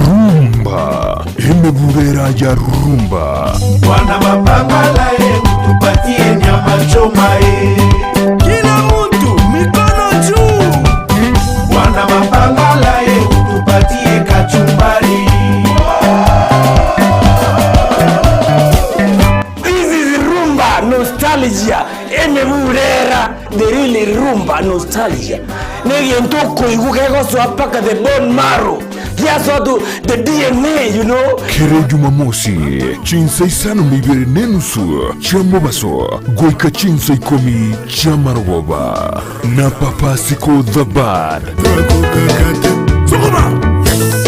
Rumba, imebubera ya rumba. Wana mapambala tupatie nyama choma Kila mtu mikono juu. Wana mapambala tupatie kachumbari. This is rumba nostalgia. Imebubera the really rumba nostalgia. Negi ntoko igukego swapaka the bone marrow. Yes, the DNA, you know. Kere Jumamosi, chinsai sano mibere nenusu, chamobaso, goika chinsai komi, chamaroba, na papasiko the bad.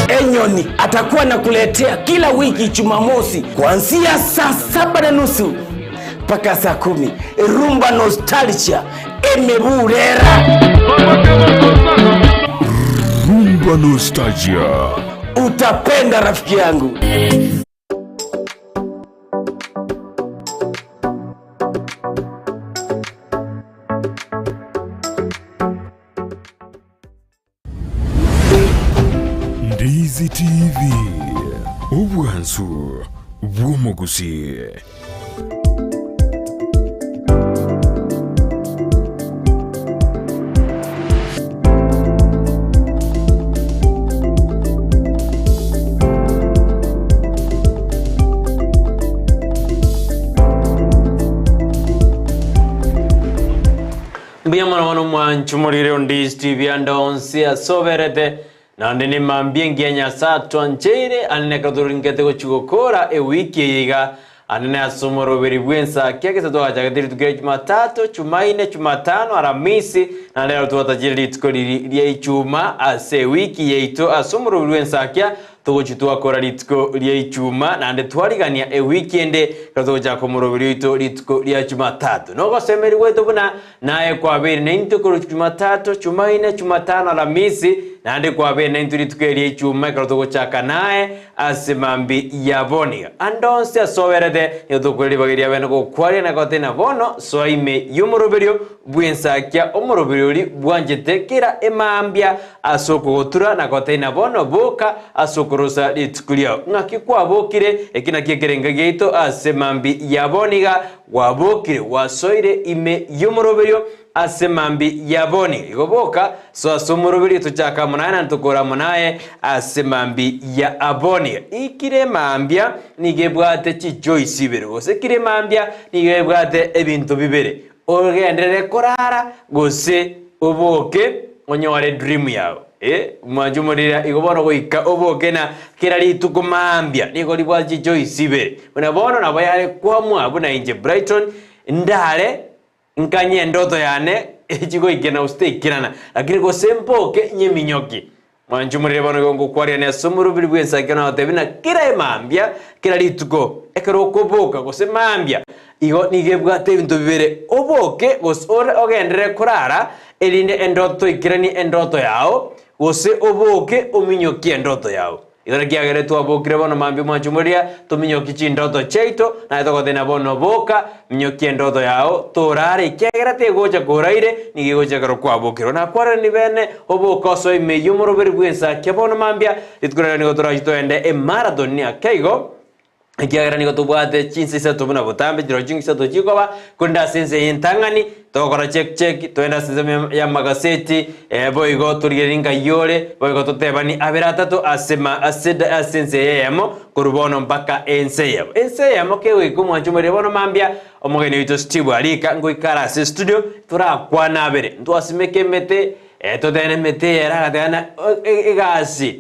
Enyoni atakuwa nakuletea kila wiki Jumamosi kuanzia saa 7:30 mpaka saa 10. Rumba nostalgia imebubera. Rumba nostalgia. Utapenda rafiki yangu. Ndizi TV. Ubwansu bw'Gusii. Mbia mwana mwanchu murire Ndizi TV andonsi asoberete nandi ni mambiengia nyasato anjere anene kaduringete gochugokora wiki yiga anene asomoro beri bwensakia kesa twajagatiri tukire Jumatatu, Jumaine, Jumatano, Aramisi na leo tuwatajiri tukori ria Ijumaa ase wiki yeito asomoro beri bwensakia tugochitwa kora ritko ria Ijumaa nande twarigania weekend kazoja ko murobiri ito ritko ria Jumatatu nogo semeri weto buna nae kwa beri nento ko Jumatatu, Jumaine, Jumatano, Aramisi nande kwa beri nento ritko ria Ijumaa kazogochaka nae asemambi yaboni andonse asoberede yotokori bagiria bene ko kwari na kotena bono soime yumuroberio bwensakia omurobiri bwanjete kira emambia asoko gotura na kotena bono boka asoko rosa litkulia ngaki kwabokire ekina kiekerenga geito asemambi yaboniga wabokire wasoire ime yumuroberio asemambi yaboni igoboka so asomurobiri tuchaka munana ntukora munaye asemambi ya aboni ikire mambia nigebwate chijoisi bere gose kire mambia nigebwate ebintu bibere ogendere korara gose oboke onyore dream yao mwanjumurira igobono goika oboke na kira rituko mambia nigo libwaji joisi bere unabono nabo yale kwamwa buna inje Brighton ndale nkanye ndoto yane echigo ikena uste ikirana lakini go sempoke nyeminyoki mwanjumurira bono ngo kwaria ne somuru bilibwensa kana otebina kira emambia kira rituko ekero koboka go semambia igo nigebwate ibintu bibere oboke gosore ogendere kurara elinde endoto ikirani endoto yao gose oboke ominyoki endoto yao igara kiagere twabokire bono mambi mwanjumuria tuminyoki chindoto cheito na etogothena bono boka minyoki endoto yao torare kiagera tegocha koraire nigigocha karo kwabokiro na kwara ni bene oboka so imeyumuroberi bwensakia bono mambia itkurana nigo torajito ende marathon ni akaigo kiagera nigo tubwate chinsi sa tubuna botambe jiro jingisa tojikoba kunda sense yentangani tokora check toenda sense ya magaseti boigo turiringa yore boigo totebani aberatatu asema aseda sense yemo kurubono mpaka enseyemo kewe kumwanjumure bono mambia omugeni wito Steve alika ngoikara se studio turakwana abere ntwasimeke mete totene mete era gatana igasi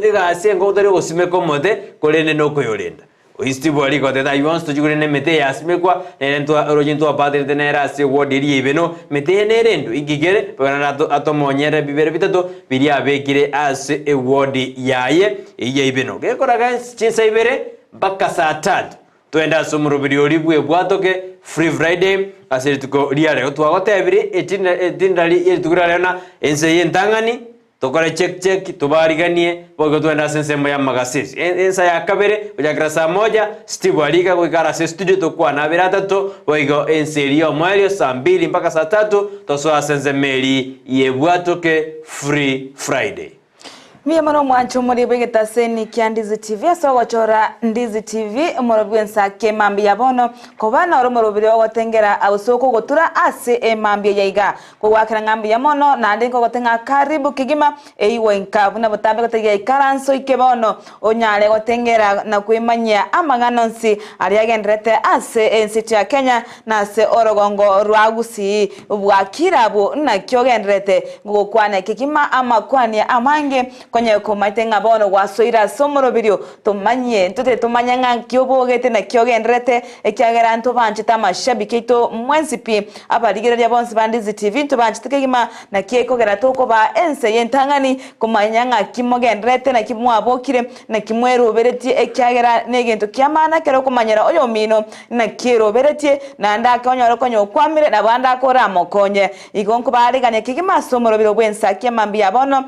igasi ngo tari gosimeko mode kolene no koyorenda Steve aliko teta yuansto jugure ne mete yasimekwa nento orojinto apadre tenera se wodiri ibeno mete nerendo igigere pana atomonyere bibere bitato biria bekire as wodi yaye iye ibeno gekoraga chinsa ibere mpaka saa 3 twenda somurubiri oribwe bwatoke free friday asirituko riare twagotebiri etindali etugurarena ense yentangani tokore check tubariganie bogo twenda sensemo ya magasisi ensa ya kabere ujakira saa moja Steve alika kuikara se studio tukwa na birata to bogo enserio mwelio saa 2 mpaka saa 3 tosoa sensemeli yebwatoke Free Friday. Mie mano mwancho muri bwegeta seni kia Ndizi TV so wachora Ndizi TV moro Ensakia mambi ya bono kobana oro moro biro gotengera ausoko gotura ase mambi ya iga ko wakira ngambi ya mono na ndiko gotenga karibu kigima eiwe nkabu na botambe gotegia ikaranso ikebono onyale gotengera na kuimanya amanganonsi aliagendrete ase ensiti ya Kenya na ase orogongo rwa Gusii bwakirabu na kyogendrete gukwane kigima amakwani amange kwenye kumaitenga bono wasoira somoro birio tumanye tute tumanyanga kyobogete na kyogendrete ekyagera nto banchita mashabiki to mwensipi abaligera ya bonsi bandizi TV to banchita kigima na kyekogera toko ba ense yentangani kumanyanga kimogendrete na kimwabokire na kimwerobereti ekyagera negento kyamana kero kumanyera oyo mino na kyerobereti na ndaka onyoro konyo kwamire na banda kora mokonye igonko baliganya kigima somoro biro Ensakia mambi ya bono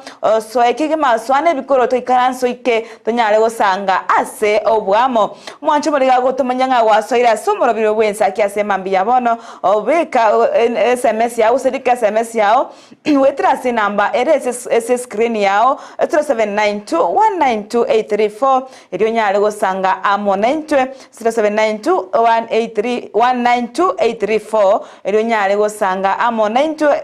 so ekigima swane bikoro to ikaranso ike tonyale gosanga ase obwamo mwancho muriga gotumanyanga wasoira somoro biro Ensakia se mambi ya bono obeka SMS yao sedika SMS yao wetrasi namba ese screen yao 0792192834 iriyo nyale gosanga amonentwe 079218319234 iriyo nyale gosanga amonentwe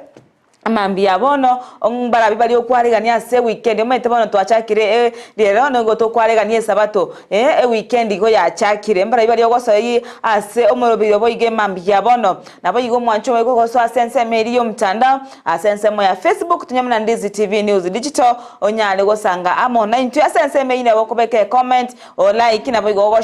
mambi ya bono ongbara bibali okwaregania se weekend omete bono twachakire lero ngo tokwaregania sabato weekend go ya chakire mbara bibali ogosoyi ase omorobiro boige mambi ya bono nabo yigo mwancho weko goso asense meriyo mtandao asense mo ya Facebook tunyamuna Ndizi TV News Digital onyale gosanga amona into asense meine bokobeke comment o like nabo yigo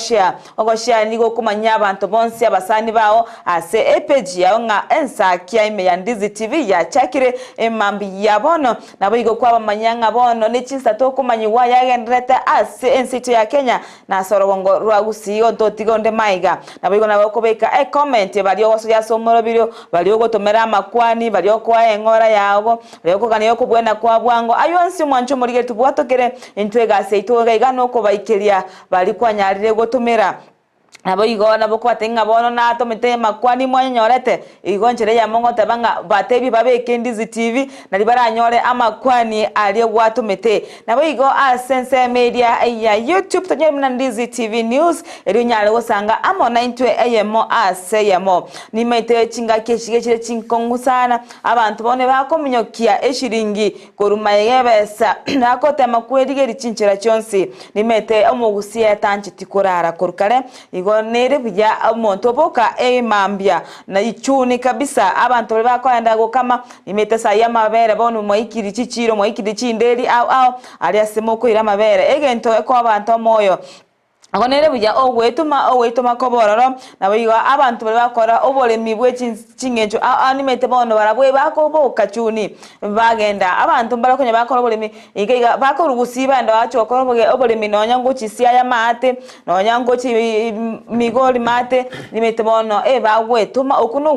ogoshare nigo kumanya abantu bonsi abasani bao ase page ya nga Ensakia ime ya Ndizi TV ya chakire mambi ya bono nabo yigo kwa manyanga bono ni chinsa to kumanyiwa yagendrete ase ensiti ya Kenya na sorogongo rwa Gusii ontotigonde maiga nabo yigo nabo kobeka comment bali ogoso ya somoro birio bali ogotomera makwani bali okwa engora yago bali okogania okubwena kwa bwango ayonsi mwancho murige tubwatokere entwega seitoga igano ko baikeria bali kwanyarire gotomera nabo yigo nabo kwatenga bono na atomete makwani mwanyorete igonjere ya mongo tabanga batebi babeke Ndizi TV na libaranyore amakwani ali bwatomete nabo yigo asense media ya YouTube tanyemna Ndizi TV News erinyale gosanga amona intwe ayemo aseyemo nimete chinga keshige chinkongu sana abantu bone bakomunyokia eshiringi koruma yebesa nakotema kwedigeri chinchira chonsi nimete omugusii etanchiti korara korukare nere bya omonto boka mambia na ichuni kabisa abantu bakwenda gukama imete saya mabere bono moikiri chichiro moikiri chinderi au ali asemoko ira mabere egento eko abantu moyo agonere buya ogwetuma kobororo nabo yigo abantu bakora obolemi bwe chingenjo animete bono barabwe bakoboka chuni bagenda abantu barakonya bakora obolemi igiga bakora Gusii banda bacho bakora obolemi nonyango chisia ya mate nonyango chi migori mate nimete bono bagwetuma okuno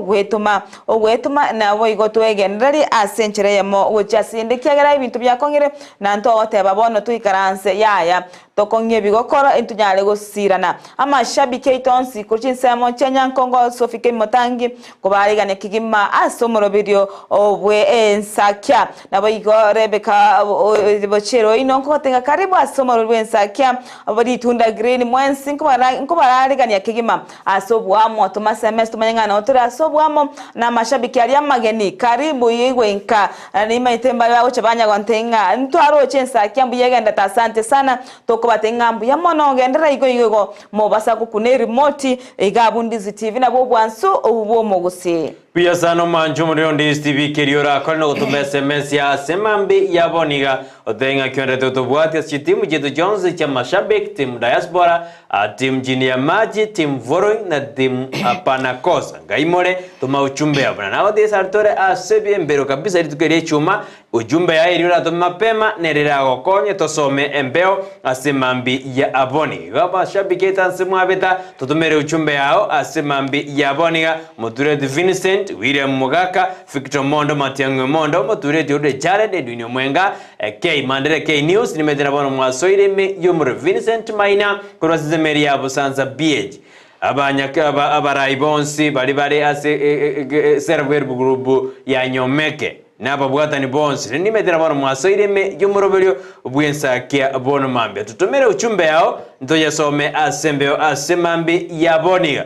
ogwetuma nabo yigo twegenderi asenchere yemo uchasinde kyagera ibintu byakongere nanto oteba bono tuikaranse yaya tokonye bigokora entunyale gosirana amashabiki itonsi kuchinsemo chenyankongo sofike motangi kubaligane kigima asomoro video obwe Ensakia nabo igore beka bochero inonko tenga karibu asomoro Ensakia abadi tunda green mwensi kubaligane kigima asobwamo toma semester manyanga na otura asobwamo na mashabiki ali amageni karibu yigwe nka ni maitemba yawo chabanya gwantenga ntwaro Ensakia mbuyegenda tasante sana batenga mbu yamono ngendera igo mobasa kukune remote igabu Ndizi TV nabo bwansu obubo moguse pia sano mancho muri Ndizi TV keriora kono gutume SMS ya semambi yaboniga otenga kyonde tobwati timu jetu Jones cha mashabiki timu diaspora timu jini ya maji timu voroi na timu panakosa ngaimore tuma uchumbe abana nao desartore asebi mbero kabisa itukerie chuma ujumbe ya iriura to mapema nerera gokonye tosome embeo asemambi ya aboni gaba shabiki tansimu abeta tutumere ujumbe yao asemambi ya aboniga muture Vincent Vincent William Mugaka Victor Mondo Matiangwe Mondo Motureti Ude Jared Edwin Mwenga K Mandere K News nimetena bono mwasoire me Yumre Vincent Maina kurasize meri yabo sanza BH abarai bonsi bari ase server group ya Nyomeke naba bwatani bonsi nimetena bono mwasoire me Yumroberio Ensakia bono mambia tutumere uchumbe yao ntoyasome asembeo asemambi yaboniga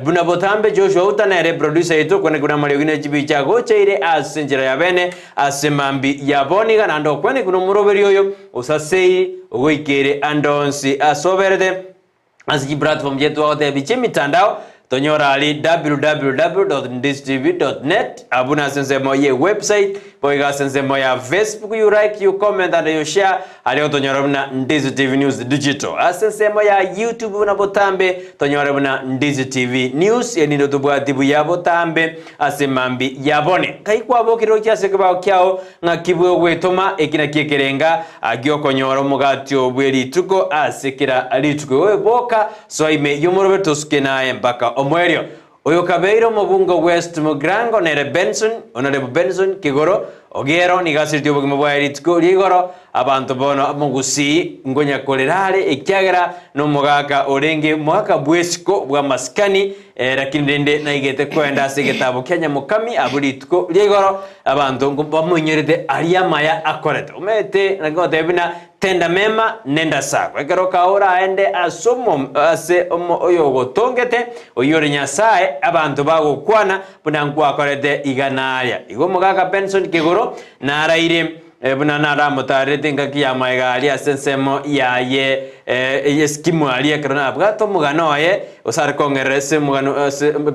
buna botambe Joshua utanere producer yetu kwene kuna maliogine chibicha gocheire asenjera ya bene asemambi yaboniga nando kwene kuna muroberi oyo usasei ugoikere andonsi asoberede asiki platform yetu wote biche mitandao tonyora ali www.ndizitv.net abuna sensemo ye website boiga sensemo ya Facebook you like you comment and you share ali tonyora buna Ndizi TV News Digital asensemo ya YouTube na botambe tonyora buna Ndizi TV News yani ndo tubwatibu ya botambe asemambi yabone kaikwa bokiro cyase kwa kyao ngakibwe gwetoma ekina kiekerenga agyo konyora mugati obweri tuko asekira alituko we boka so ime yomorobeto skena mpaka omwerio oyo kabeiro mobungo West Mugrango nere Benson onare Benson kigoro ogero ni gasityo bugimo bwa tuko ligoro abantu bono Gusii ngonya kolerare ekyagera no mugaka orenge mwaka bwesiko bwa maskani lakini ndende naigete kwenda segitabo Kenya mukami aburituko ligoro abantu bamunyerede aliyamaya akoreta umete nagote bina tenda mema nenda sako ekero kaora aende asomo ase oyo gotongete oyore nyasaye abantu bagokwana bunangwa akorete iganaya igo mugaka Benson kigoro naraire buna nara mutarete ngaki ya maigali asensemo yaye eskimu ali ekrona bwato mugano ye osar kongerese mugano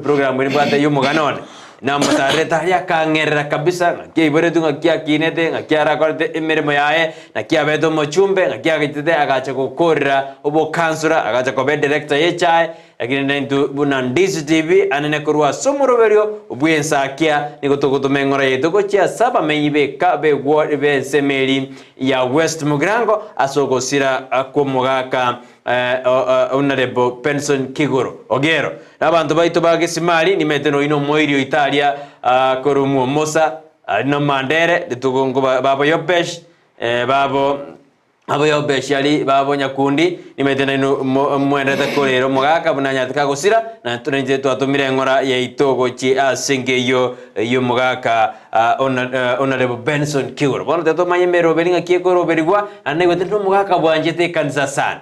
program ni bwate yo muganone na mutareta ya kangerera kabisa ngaki iboretu ngaki akinete ngaki arakorete emeremo yaye ngaki abeto mochumbe ngaki agitete agacha gukorera obo kansura agacha kobe director yechai lakini ndu buna Ndizi TV anene kurwa somoroberio Ensakia nikotokutumengora yetu kochia saba menyibe kabe ward be semeli ya West Mugrango asogosira akomugaka honorable Benson Kigoro ogero nabantu baito bagisimali nimeteno ino moirio Italia korumu mosa no mandere tugongo babo yopesh babo abo yobeshali babo nyakundi nimetena ino mwendete kolero mugaka bunanya tukagusira na tunenje twatumire ngora ya itogo chi asenge yo mugaka honorable Benson Kigoro bono teto manyemero belinga kiekoro berigwa anegwete no mugaka bwanjete kanisa sana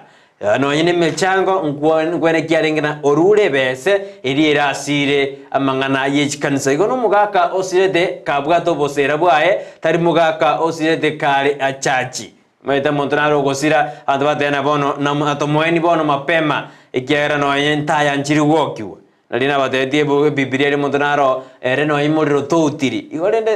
no nyine mechango ngwene kyarengena orure bese iriera asire amangana yechikanisa igo no mugaka osirete kabwato bosera bwae tari mugaka osirete kale achachi maita montonaro gosira antu batena bono na atomoeni bono mapema ikiera no yentaya nchiri wokiwa nalina batetie Biblia ile montonaro reno imoriro toutiri igorende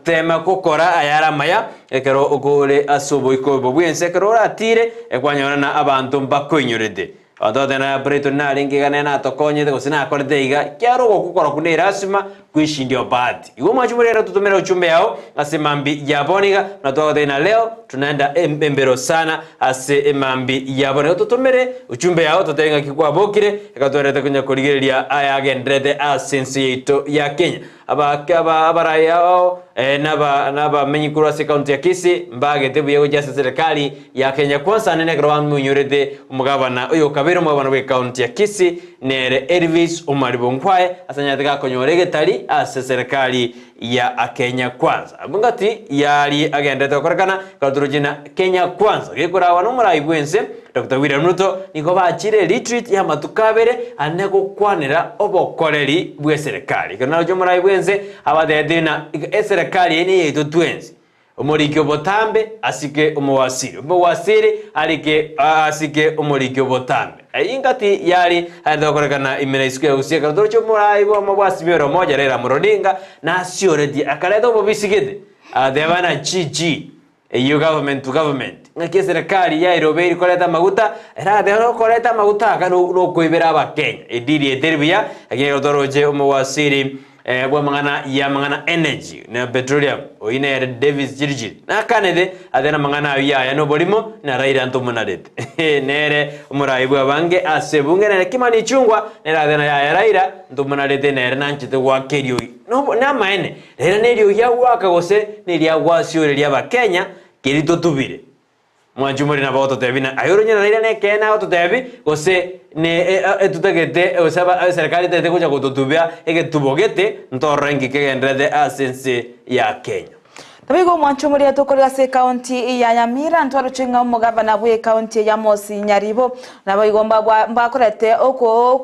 tema kokora ayara maya ekero okole asubo ikobo bwense kero ratire ekwanyona na abantu mbakoinyorede atotena Brighton na ringigane na tokonyete gosina akorete iga kyaro gukora kunera asima kwishindio bahati igo mwachumurera tutumira uchumbe yao asemambi yaboniga na twagotena leo tunaenda mbembero sana asemambi yaboniga tutumire uchumbe yao tutenga kikwa bokire ekatwerete kunya kurigeria aya agendrede asensi yeto ya Kenya abarai yao naba menyikuru ase county ya Kisii mbagete buye gojasa serikali ya Kenya kwanza nene grawan munyorede umugabana oyo kabero mugabana we county ya Kisii nere Elvis Omaribongwae asanyateka konyorege tali ase serikali ya Kenya kwanza bungati yali agendete korekana katurujina Kenya kwanza gekurawa no murai bwense Dr. William Ruto niko bachire retreat ya matukabere anego kwanira obokoreri bwe serikali kana jo murai bwense abadedina serikali eni yetu twenzi omorikyo botambe asike umowasiri alike asike omorikyo botambe ingati yali adokorekana imene isike usieka dorcho murai bo mabwasimero moja rera murodinga na sioredi akaledo bobisigede adebana chichi iyo government to government ngake serikali ya iroberi koleta maguta era de koleta maguta kana no koibera abakenya ediri ederbia agero doroje umowasiri bwa mangana ya mangana energy na petroleum oine ere Davis Jirjiri na kanede adena mangana ya no bolimo na raira ntumunarete nere umuraibu abange asebunge na kimani chungwa nera adena ya raira ntumunarete nere nanchite wa kerio no na maene rera nerio ya waka gose neria wasio reria ba Kenya kirito tubire mwanjumuri na boto tebina ayoro nyina raira ne kena oto tebi gose ne etutagete osaba serikali tete kuja kututubia eketubogete ntorengi kegendrede asense ya Kenya. Tabigo mwanchumuri atokorera se county ya Nyamira ntwaro chinga umugavana bwe county ya Mosi Nyaribo nabo igomba mbakorete oko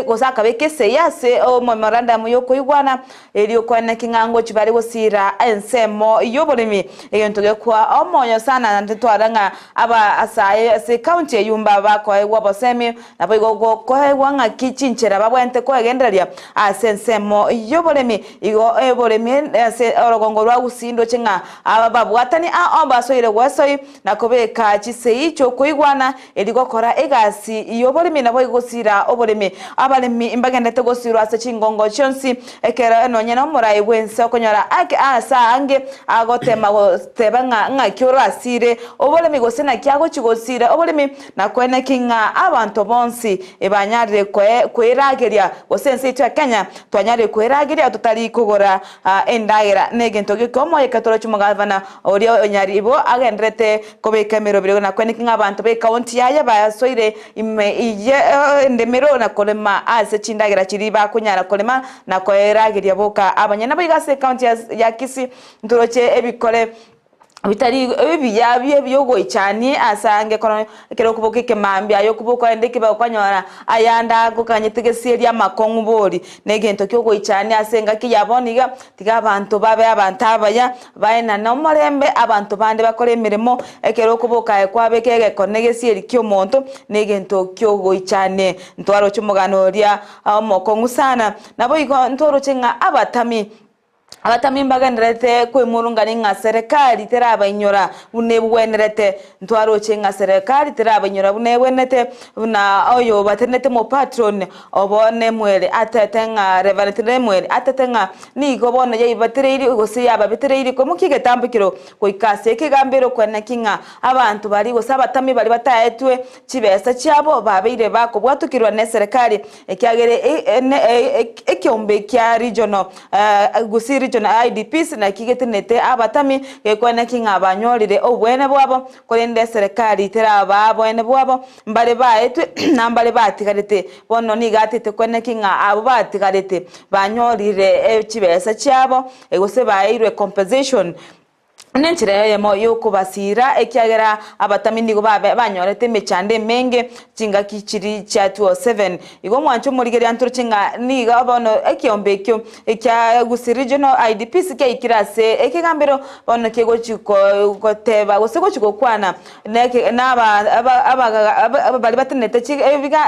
gosaka bekese yase o memorandum yo kuigwana elio kwana kingango chibari gosira ensemo yobolemi egentoge kwa omonyo sana ntwara aba asaye se county yumba bakwa wabosemi nabo igogo kwanga kichinchera babwente ko agenderia asensemo yobolemi igo ebolemi ase orogongo rwa Gusii chinga ababwatani abasoire gwasoi nakobeka Kisii cyo kuigwana eligokora egasi iyo bolimi nabo igosira obolimi abalimi imbagendete gosira ase chingongo chonsi ekera nonyena murai bwense okonyora ake asa ange agotema goteba nga kyoro asire obolimi gosena kyago chigosira obolimi nakwene kinga abantu bonsi ebanyarire kwerageria gosense cyo Kenya twanyare kwerageria tutali kugora endagira negentoge komo ekatoro chumugavana orio Nyaribo agendrete kobeka mirobiro na kwene kinga abantu be county yaya basoire ndemero na kolema ase chindagira chiriba kunyara kolema na kwerageria boka abanyana bigase county ya Kisii ndoroche ebikole bitari ebiyabye byogo cyane asange kono kero kuboke kemambya yo kuboko ndeke bakwanyora ayanda gukanyitegese ya makongubori negento kyogo cyane asenga kiyaboniga tiga abantu babe abantabaya baina no morembe abantu bande bakore emirimo ekero kuboka kwabekege konegese erikyo monto negento kyogo cyane ntwaro cyumugano ria mokongu sana nabo igo ntoro chenga abatami mbaganirete kwemurungani nga serikali teraba inyora bunebwenerete ntwaro chenga serikali teraba inyora bunebwenete na oyo batenete mo patron obone mwele atetenga reverend mwele atetenga ni gobona ye batereri gose yaba batereri ko mukige tambikiro ko ikase kigambero kwena kinga abantu bari gose abatami bari bataetwe kibesa cyabo babeire bako bwatukirwa ne serikali ekyagere ekyombe kya regional Gusii regional IDPs na kigetenete abatami kekwena kinga abanyorire obwene bwabo kolende serikali teraba abwene bwabo mbale baetwe nambale batigarete bono nigatete kwena kinga abo batigarete banyorire ekibesa cyabo egose bairwe compensation nenchire mo yoko basira ekyagera abatamini go babe banyorete mechande menge cinga kichiri cha 207 igo mwancho muri anturu cinga ni gabono ekyombe kyo ekya Gusii regional IDPs ke ikirase ekigambero bono kego chiko goteba gosego chiko kwana neke naba bali batenete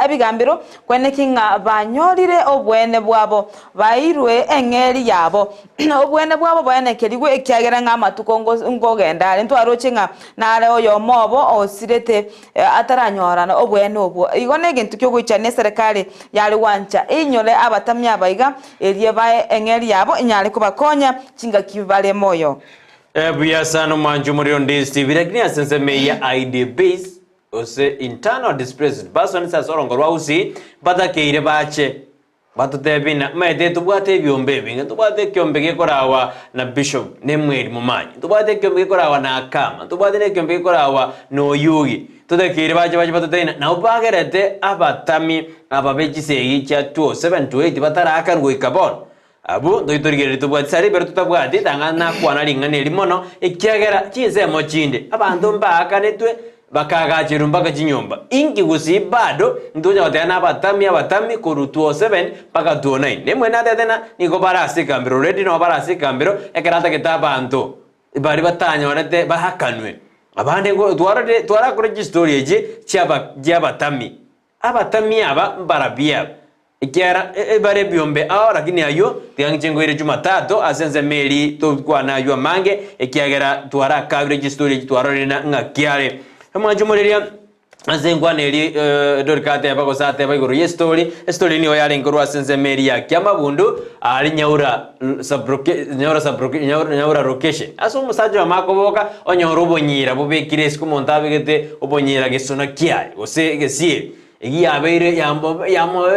ebigambero kwene kinga banyorire obwene bwabo bairwe engeri yabo obwene bwabo bayanekeriwe ekyagera ngamatukongo ngogenda ntwaro chinga nare oyo mobo osirete ataranyora obwene obwo igone gintu kyo gwichane serikali yali wancha inyole abatamya baiga erie bae engeri yabo inyale kubakonya chinga kibale moyo buya sana manju muri Ndizi TV rekni sense meya IDPs ose internal displaced persons asorongorwa usi batakeire bache batutebina mede tubwate byombe binga tubwate kyombe gekorawa na bishop nemweri mumanyi tubwate kyombe gekorawa na akama tubwate ne kyombe gekorawa no yugi tudekire baje batutena na ubagerete abatami ababekisegi cya 278 bataraka ngwikabon abu ndoitorigere tubwate sari beru tutabwate tangana kwana lingane limono ikyagera kinze mo chinde abantu mbaka netwe bakagachira mpaka chinyomba ingi Gusii bado ndoja watana abatami koru 207 paka 209 nemwe natetena niko barasi kambiro ready no barasi kambiro ekerata ketaba anto bari batanya wanete bahakanwe abande ngo twara kuri story eje cy'abatami aba mbarabia ikyara bare byombe aho lakini ayo tiangichengo ire Jumatatu asenze meli to kwana yo mange ekyagera twara kabire story twara rena ngakyare amajumureria Azengwa neri Dorcas ya bako sate ba iguru story ni oyale nguru asenze meri ya kyamabundu ali nyaura location aso musajo amakoboka onyoro bonyira bubekire siku montabegete obonyira gesona kiai ose gesie igi abeire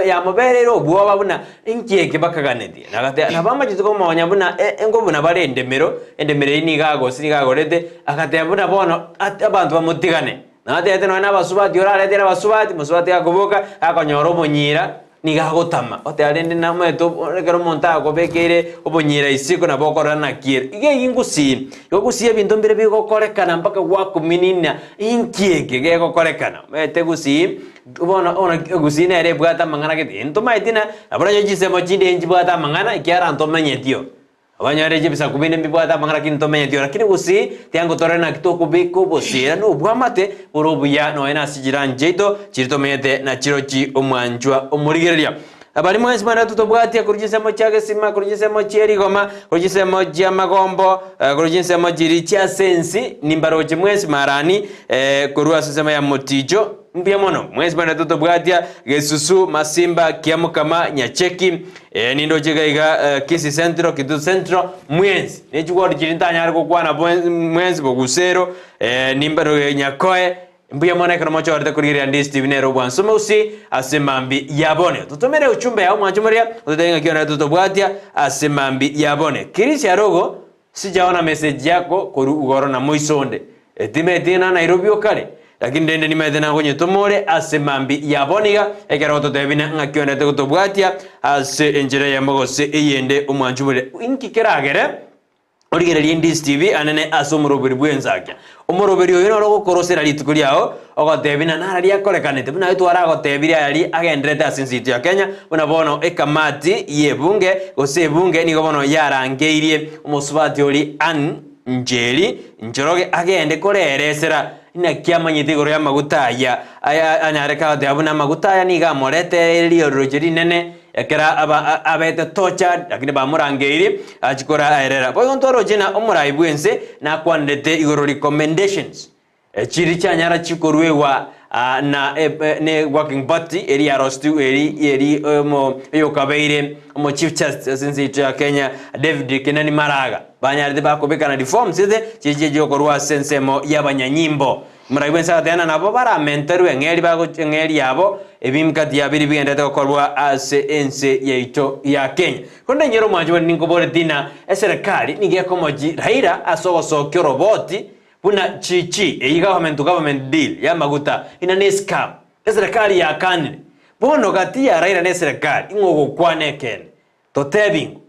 yamoberero bwoba buna inkieke bakaganedi nagate nabamajito ko monya buna engobuna bare endemere ni gago sirigagorete akate buna bono abantu bamutigane Nate no na basubati orale tera basubati musubati akoboka akonyora obonyira nigagotama ote arende na mweto rekero monta akobekere obonyira isiko na bokora na kire ige ingusi yogusi ebintu mbere bigokorekana mpaka gwakuminina inkieke gegokorekana mete gusi ubona ona gusi na ere bwata mangana kete ntoma itina abara yojisemo chinde njibwata mangana ikiara ntomenyetio abanyare jibisa kubine mbibwata mangana kintomenyetio lakini gusi tiango torena kitoko biko bosira no bwamate urobuya no ena sijiranjeito chiritomete na chirochi omwanjwa omurigereria abari mwenzi bana tutobwatia kurujisemo chage sima kurujisemo chieri goma kurujisemo jia magombo kurujisemo jiri chia sensi nimbaroje mwenzi marani kurua sisema ya motijo mpia mono mwenzi bana tutobwatia gesusu masimba kiamukama nyacheki nindo jigaiga Kisii centro kitu centro mwenzi nechugwa jirintanya ariko kwana mwenzi bogusero nimbaro nyakoe mbuya mwana kana mocho arita kuriria Ndizi TV nero bwansoma usi asemambi yabone tutomere uchumbe yao mwanjumaria utatenga kiona tutobwatia asemambi yabone kirisi arogo sijaona message yako koru ugoro na moisonde etime tina Nairobi okale lakini ndende ni medena konye tomore asemambi yaboniga ekero totebina ngakiona tutobwatia ase enjere ya mogose eyende omwanjumaria inkikeragere Origereria Ndizi TV anene asomuroberi bwenzakia omuroberi oyo no gukorosera litukuri yao ogotebina nararia korekanete buna itwara gotebiria yari agendrete asinsiti ya Kenya buna bono ekamati yebunge gose bunge ni gobono yarangeirie omusubati ori Njeri njoroge agende koreresera ina kiamanyite goro ya magutaya anyareka de abuna magutaya ni gamorete liorojeri nene ekera abete tocha lakini bamurangeiri achikora aerera boyo ntoro jina omurai bwense na kwandete igoro recommendations chiri chanyara chikorwewa na ne working party eri arostu eri mo yokabeire mo chief justice since ya Kenya David Kenani Maraga banyaride bakobeka na reforms ite chijeje okorwa sensemo yabanyanyimbo muraibensa tena nabo bara mentoru engeri bago engeri yabo ebimkati yabiri bigendete okorwa ase ense yeito ya Kenya konde nyero mwanjwe ninkobore dina eserikali nigekomoji Raila asogosokyo roboti buna chichi government bill ya maguta ina ne scam eserikali ya kanile bono gati ya Raila ne serikali ingogo kwane ken totebingo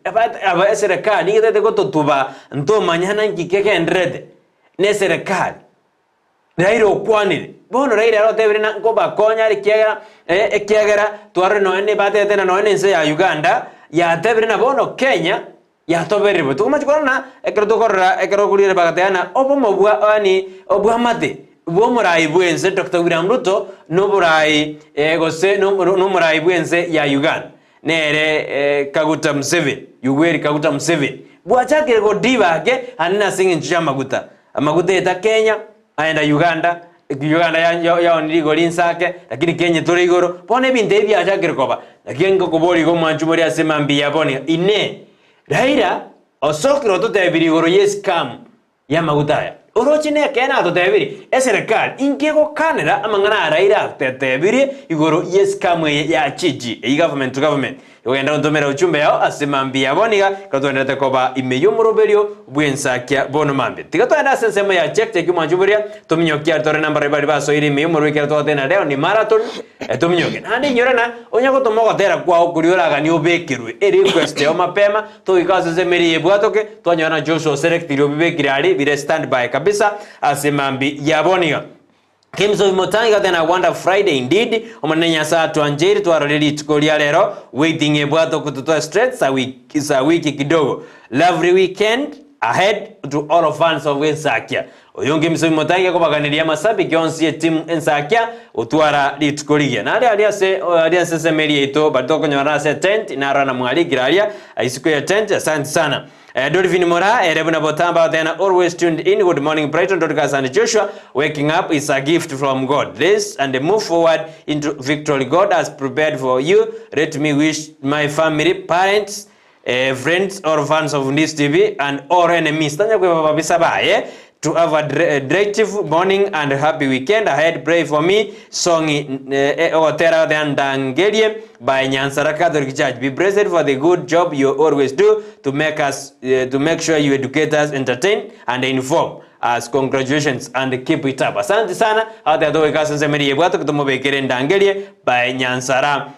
aba eserikali ngete gototuba ntomanyana nkikeke ndrede ne serikali Raila okwanile bono Raila rotebire na ngoba konya rikiagera ekiagera tware no ene batete na no ene nse ya Uganda ya tebire na bono Kenya ya toberebo tukumachikona ekero kulire bagateana obo mobwa ani obwa mate bo murai bwense Dr. William Ruto no murai gose no murai bwense ya Uganda nere Kaguta Museveni Yoweri Kaguta Museveni bwachake go dibage anina singi nchya maguta eta Kenya aenda Uganda ya onirigo linsake lakini Kenya tore igoro pone binde bya chakire koba lakini ngokobori go mwanjumori asemambi yaboni ine Raila osokiro totebiri igoro yescam ya magutaya orochine kena totebiri eserikali inkego kanera amangana Raila tetebiri igoro yescam ya chichi government to government yogenda ntomera uchumbe yao asemambi yaboniga katondete koba imeyo muroberio bwensakia bono mambe tigatwenda sensemo ya check mwanjuburia tuminyokia tore namba bari baso iri imeyo murwekera totena leo ni marathon tuminyoke nandi nyorana onyako tomogotera kwao kuriora ni obekirwe request yo mapema to ikaze zemeri yebwatoke twanyona Joshua select iro bibekirali bire standby kabisa asemambi yaboniga Kimso imotanga tena Wonder Friday indeed omanenya saa twanjeri twaroreri tukolia lero waiting ebwato kututoa straight sa wiki kidogo lovely weekend ahead to all of fans of Ensakia. Oyungi msomi motange kubaganiria masabiki onsi timu Ensakia utwara litukurigia. Na aliase semeri ito batoko nyora se tent inara mwaligira isiku ya tent. Asante sana. Dolphin Mora, Rebuna Botamba, then always tuned in. Good morning, Brighton, Dorcas and Joshua. Waking up is a gift from God. This and move forward into victory. God has prepared for you. Let me wish my family, parents, friends, or fans of this TV and all enemies to have a directive morning and happy weekend ahead. Pray for me. Song Otera than Dangelie by Nyansara Catholic Church. Be blessed for the good job you always do to make sure you educate us, entertain and inform us. Congratulations and keep it up. Asante sana. Hata doe kaso nsemeri yebwato kutumobekere Dangelie by Nyansara.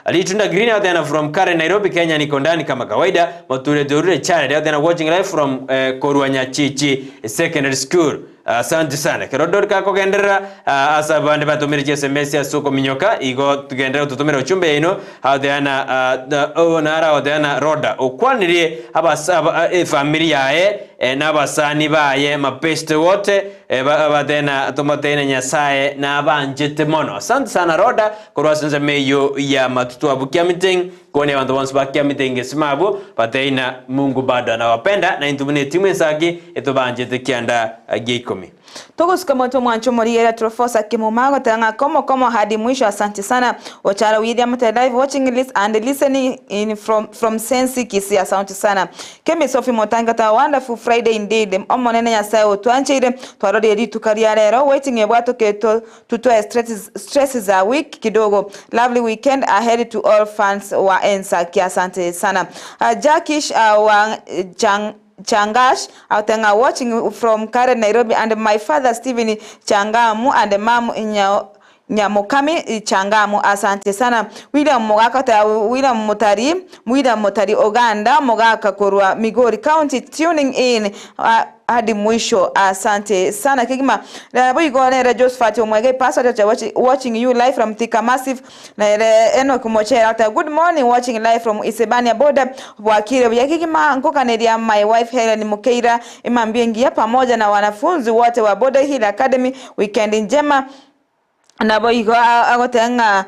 Alitunda Green out there from Karen, Nairobi, Kenya niko ndani kama kawaida. Mature Dorure Charity out there watching live from Koruanya Chichi Secondary School. Asante sana. Kerodorka kogendera asabande batumira SMS ya soko minyoka igo tugendera tutumira uchumbe ino out there na onara out there na roda okwanirie abasaba familia n'abasani baye mapeste wote badena tomatene nyasaye n'abanjete mono. Asante sana roda kurwasenze meyo ya matutu abukia meeting kone abantu bonse bakia meeting simabu bateina Mungu bado anawapenda na intubune timu Ensaki etobanjete kianda geikomi. Togus kama to mwancho moriera trofosa Kemuma tanga komo hadi mwisho. Asante sana Ochara William live watching list and listening in from Sensi Kisii. Asante sana Kemi Sophie Motanga ta wonderful Friday indeed. Omonene ya sayo twanchire twarode edi tukaria lero waiting ebwato keto tutoa stresses a week kidogo. Lovely weekend ahead to all fans wa Ensakia. Asante sana Jackish wa Changash Autenga watching from Karen, Nairobi, and my father Stephen Changamu and mom Nyamokami Changamu. Asante sana William Mutari Oganda Mogaka Korwa Makori County tuning in hadi mwisho. Asante sana Kigima boy go na Josephat Omwege pastor watching you live from Thika Massive na Enoch Mochera. Good morning watching live from Isebania border Bwakire ya Kigima Nkoka Nedia. My wife Helen Mukeira imambiengia pamoja na wanafunzi wote wa Border Hill Academy. Weekend njema na boy go agotenga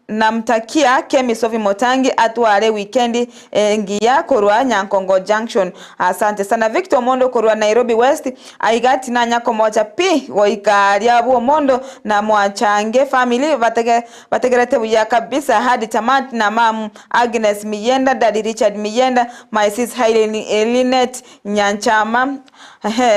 namtakia Kemi Sophie Motangi atware weekend ngia Korwa Nyankongo Junction. Asante sana Victor Mondo Korwa Nairobi West aigati na nyako moja pi waikaria buo Mondo na mwachange family bategerete buya kabisa hadi tamati na mamu Agnes Miyenda, Daddy Richard Miyenda, my sis Linet Nyanchama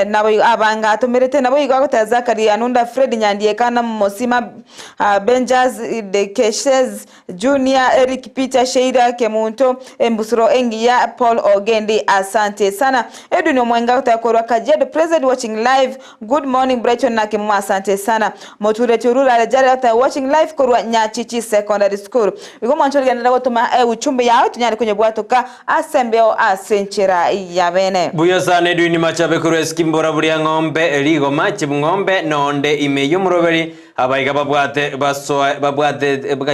na boy abanga tomerete na boy go Zakari Anunda Fred Nyandiekana Mosima Benjas de Keshes Junior Eric Peter Sheida Kemunto Mbusuro Engia Paul Ogendi. Asante sana Edwin Mwenga utakorwa Kajedo President watching live. Good morning Brighton na Kemuma. Asante sana Moture Churura Alejari ata watching live Korwa Nyachichi Secondary School. Wiko mwanchori ganda gotuma uchumbe yao tunyari kwenye bwatoka asembeo asenchira yabene buya sana Edwin Machabe Korwa Skimbora Buria Ngombe Eligo Machi Ngombe nonde imeyumuroberi abaika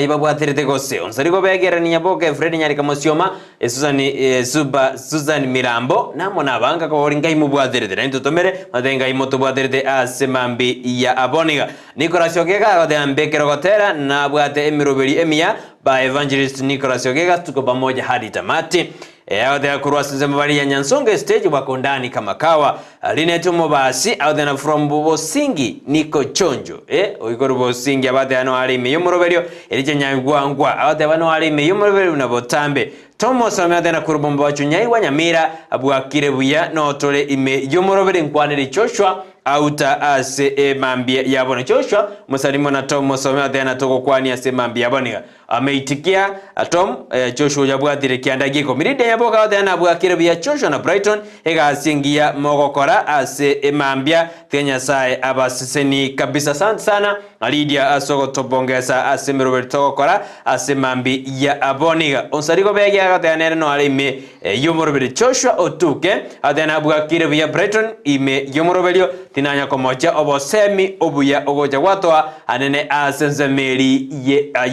babwaterete gose onsariko begera ninyaboke Fred nyari kamosioma Susan Mirambo namo nabanga ko ringai mubwaterete na ntutomere madenga imoto bwaterete asemambi ya aboniga Nicolas Ogega de ambekero gotera na bwate emiroberi emia by evangelist Nicolas Ogega tuko pamoja hadi tamati. Audea kurwasinze mabari ya Nyansonga stage wako ndani kama kawa Linetu Mobasi audena from Bosingi Niko Chonjo oikoro Bosingi abade ano ali meyumoroberio elije nyangwangwa audea bano ali meyumoroberio na botambe Tomo Samia na kurubomba wachunyai wa Nyamira abwakire buya no tole ime yumoroberio nkwaniri Joshua auta ase mambia yabona Joshua musalimo na Tom Samia na toko kwani ase mambia yabona ameitikia Tom Joshua yabwatire kiandagiko miride yaboka wadana abwakire buya Joshua na Brighton ega asingia mogokora ase mambia Kenya sae abasiseni kabisa. sana Lydia asogo tobongesa ase Robert tokora ase mambi ya aboniga onsariko bege agatene no alime yomorobere Joshua otuke adena abwakire buya Brighton ime yomoroberio tinanya komocha obosemi obuya ogoja gwatwa anene asenze meri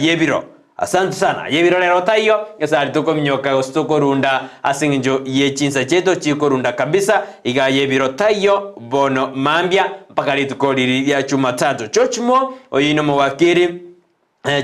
yebiro Asante sana. Yebirolero tayo yasari tuko mnyoka gostoko runda asinjo yechinsa cheto chiko runda kabisa iga yebiro tayo bono mambia mpaka litukoliri ya Jumatatu. Chochmo oyino mawakiri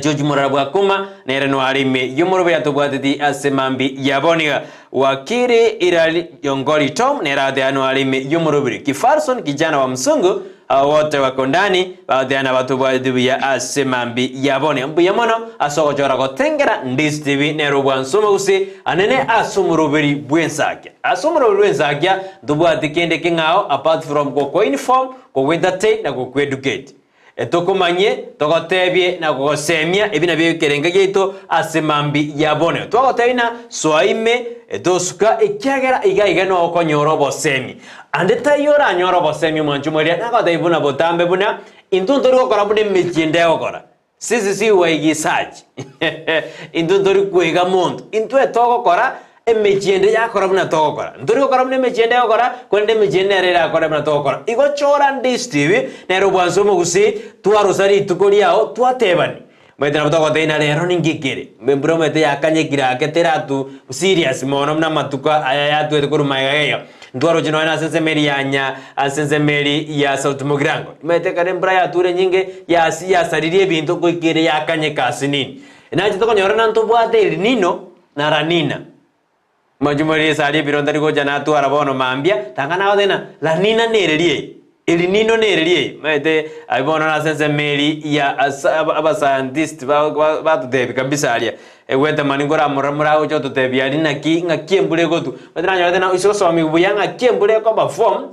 George Murabwa kuma nere no alime yumuro ya tobwatiti asemambi yaboniga wakiri irali yongori Tom nera de anu alime yumuro Kifarson kijana wa msungu wote wako ndani baadhi batubwatiti ya asemambi yaboni mbu yamono asoko jora gotengera Ndizi TV nero bwansoma usi anene asumurubiri bwensakia tubwati kende kingao apart from go uniform go entertain na go educate etokomanye togotebye na gosemia ebina byekerenge gito asemambi yabone twagotebina swaime etosuka ekyagera iga no okonyoro bosemi ande tayora nyoro bosemi mwanjumoria na gotaibuna botambe buna intuntori gokora bune mechinde gokora sisi waigisaji intuntori kuiga muntu intwe togokora emechende yakora buna togokora nduri gokora bune mechende yakora kwende mechende rera yakora buna togokora igo chora Ndizi TV nero bwansomo gusi twarosari tukori yao twatebani mwete na butoko teina rero ningikire mbembro mwete yakanyekira aketeratu serious mono mna matuka aya yatu etukurumaiga ndwaro jino na sensemeri yanya sensemeri ya South Mogrango mwete karembra ya ture nyinge ya saririe bintu kuikire yakanyeka sinini naje tokonyora nanto bwate nino na ranina Majumari sari birondari go jana tu arabono mambia tangana odena la nina nerelie ili nino nerelie mete aibono na sense meri ya aba scientist ba tu debi kabisa alia weta maningora muramura ucho tu debi ali na ki ngakiembule go tu mete na odena iso so mi buyanga kiembule ko ba form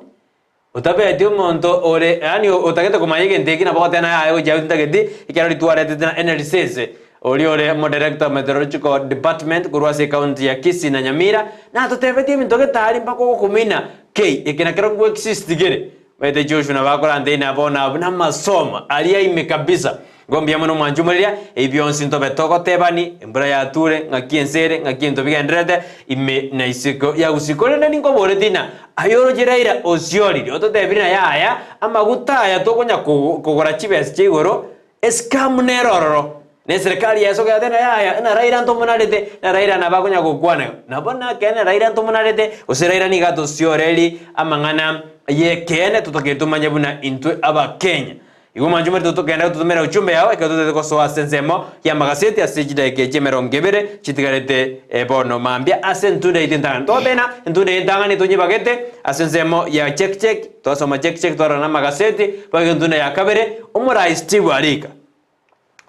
utabe dio monto ore yani utakete kumayege ndeki na bote na ayo jawu ndagedi ikari tu arete na analysis Oliole mo director meteorological department Gusii county ya Kisii na Nyamira na tutebeti mintoke tari mpako kumina ekina kero ku exist gere mete Joshua na bakora ndena bona na masoma alia ime kabisa gombia mono mwanjumaria ebionsi ntobe toko tebani embra ya ture ngakiensere ngakiento bigendrede ime na isiko ya usikole na ningo boletina ayoro jiraira osioli ototebina ya amaguta ya tokonya kugora chibes chigoro eskamneroro ne serikali ya soka tena ya na raira ntomunarete na raira na bakonya kokwana na bona kene raira ntomunarete osiraira ni gato sioreli amangana ye kene tutoketumanya buna intwe aba Kenya igo manjumari tutokenda tutumera uchumbe yawe ekatute ko so asensemo ya magazeti asijida ekechemero ngebere chitigarete bono mambia asentude itintanga tobena entude itanga ni tunyi bagete asensemo ya check tosoma check torana magazeti bagentuna ya kabere umurai Steve Alika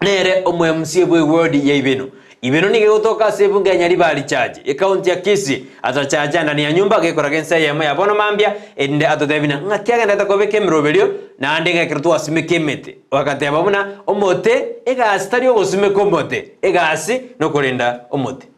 nere omwemsie bwe word ya ibeno nige utoka sebunga nyali bali charge account ya Kisii atachaja ndani ya nyumba gekora gensa ya bono mambia ende atodebina ngatiaga ndata kobeke mrobelio na andenge kirtu asimekemete wakati ababuna omote ega astari ogosime komote ega asi no kulinda omote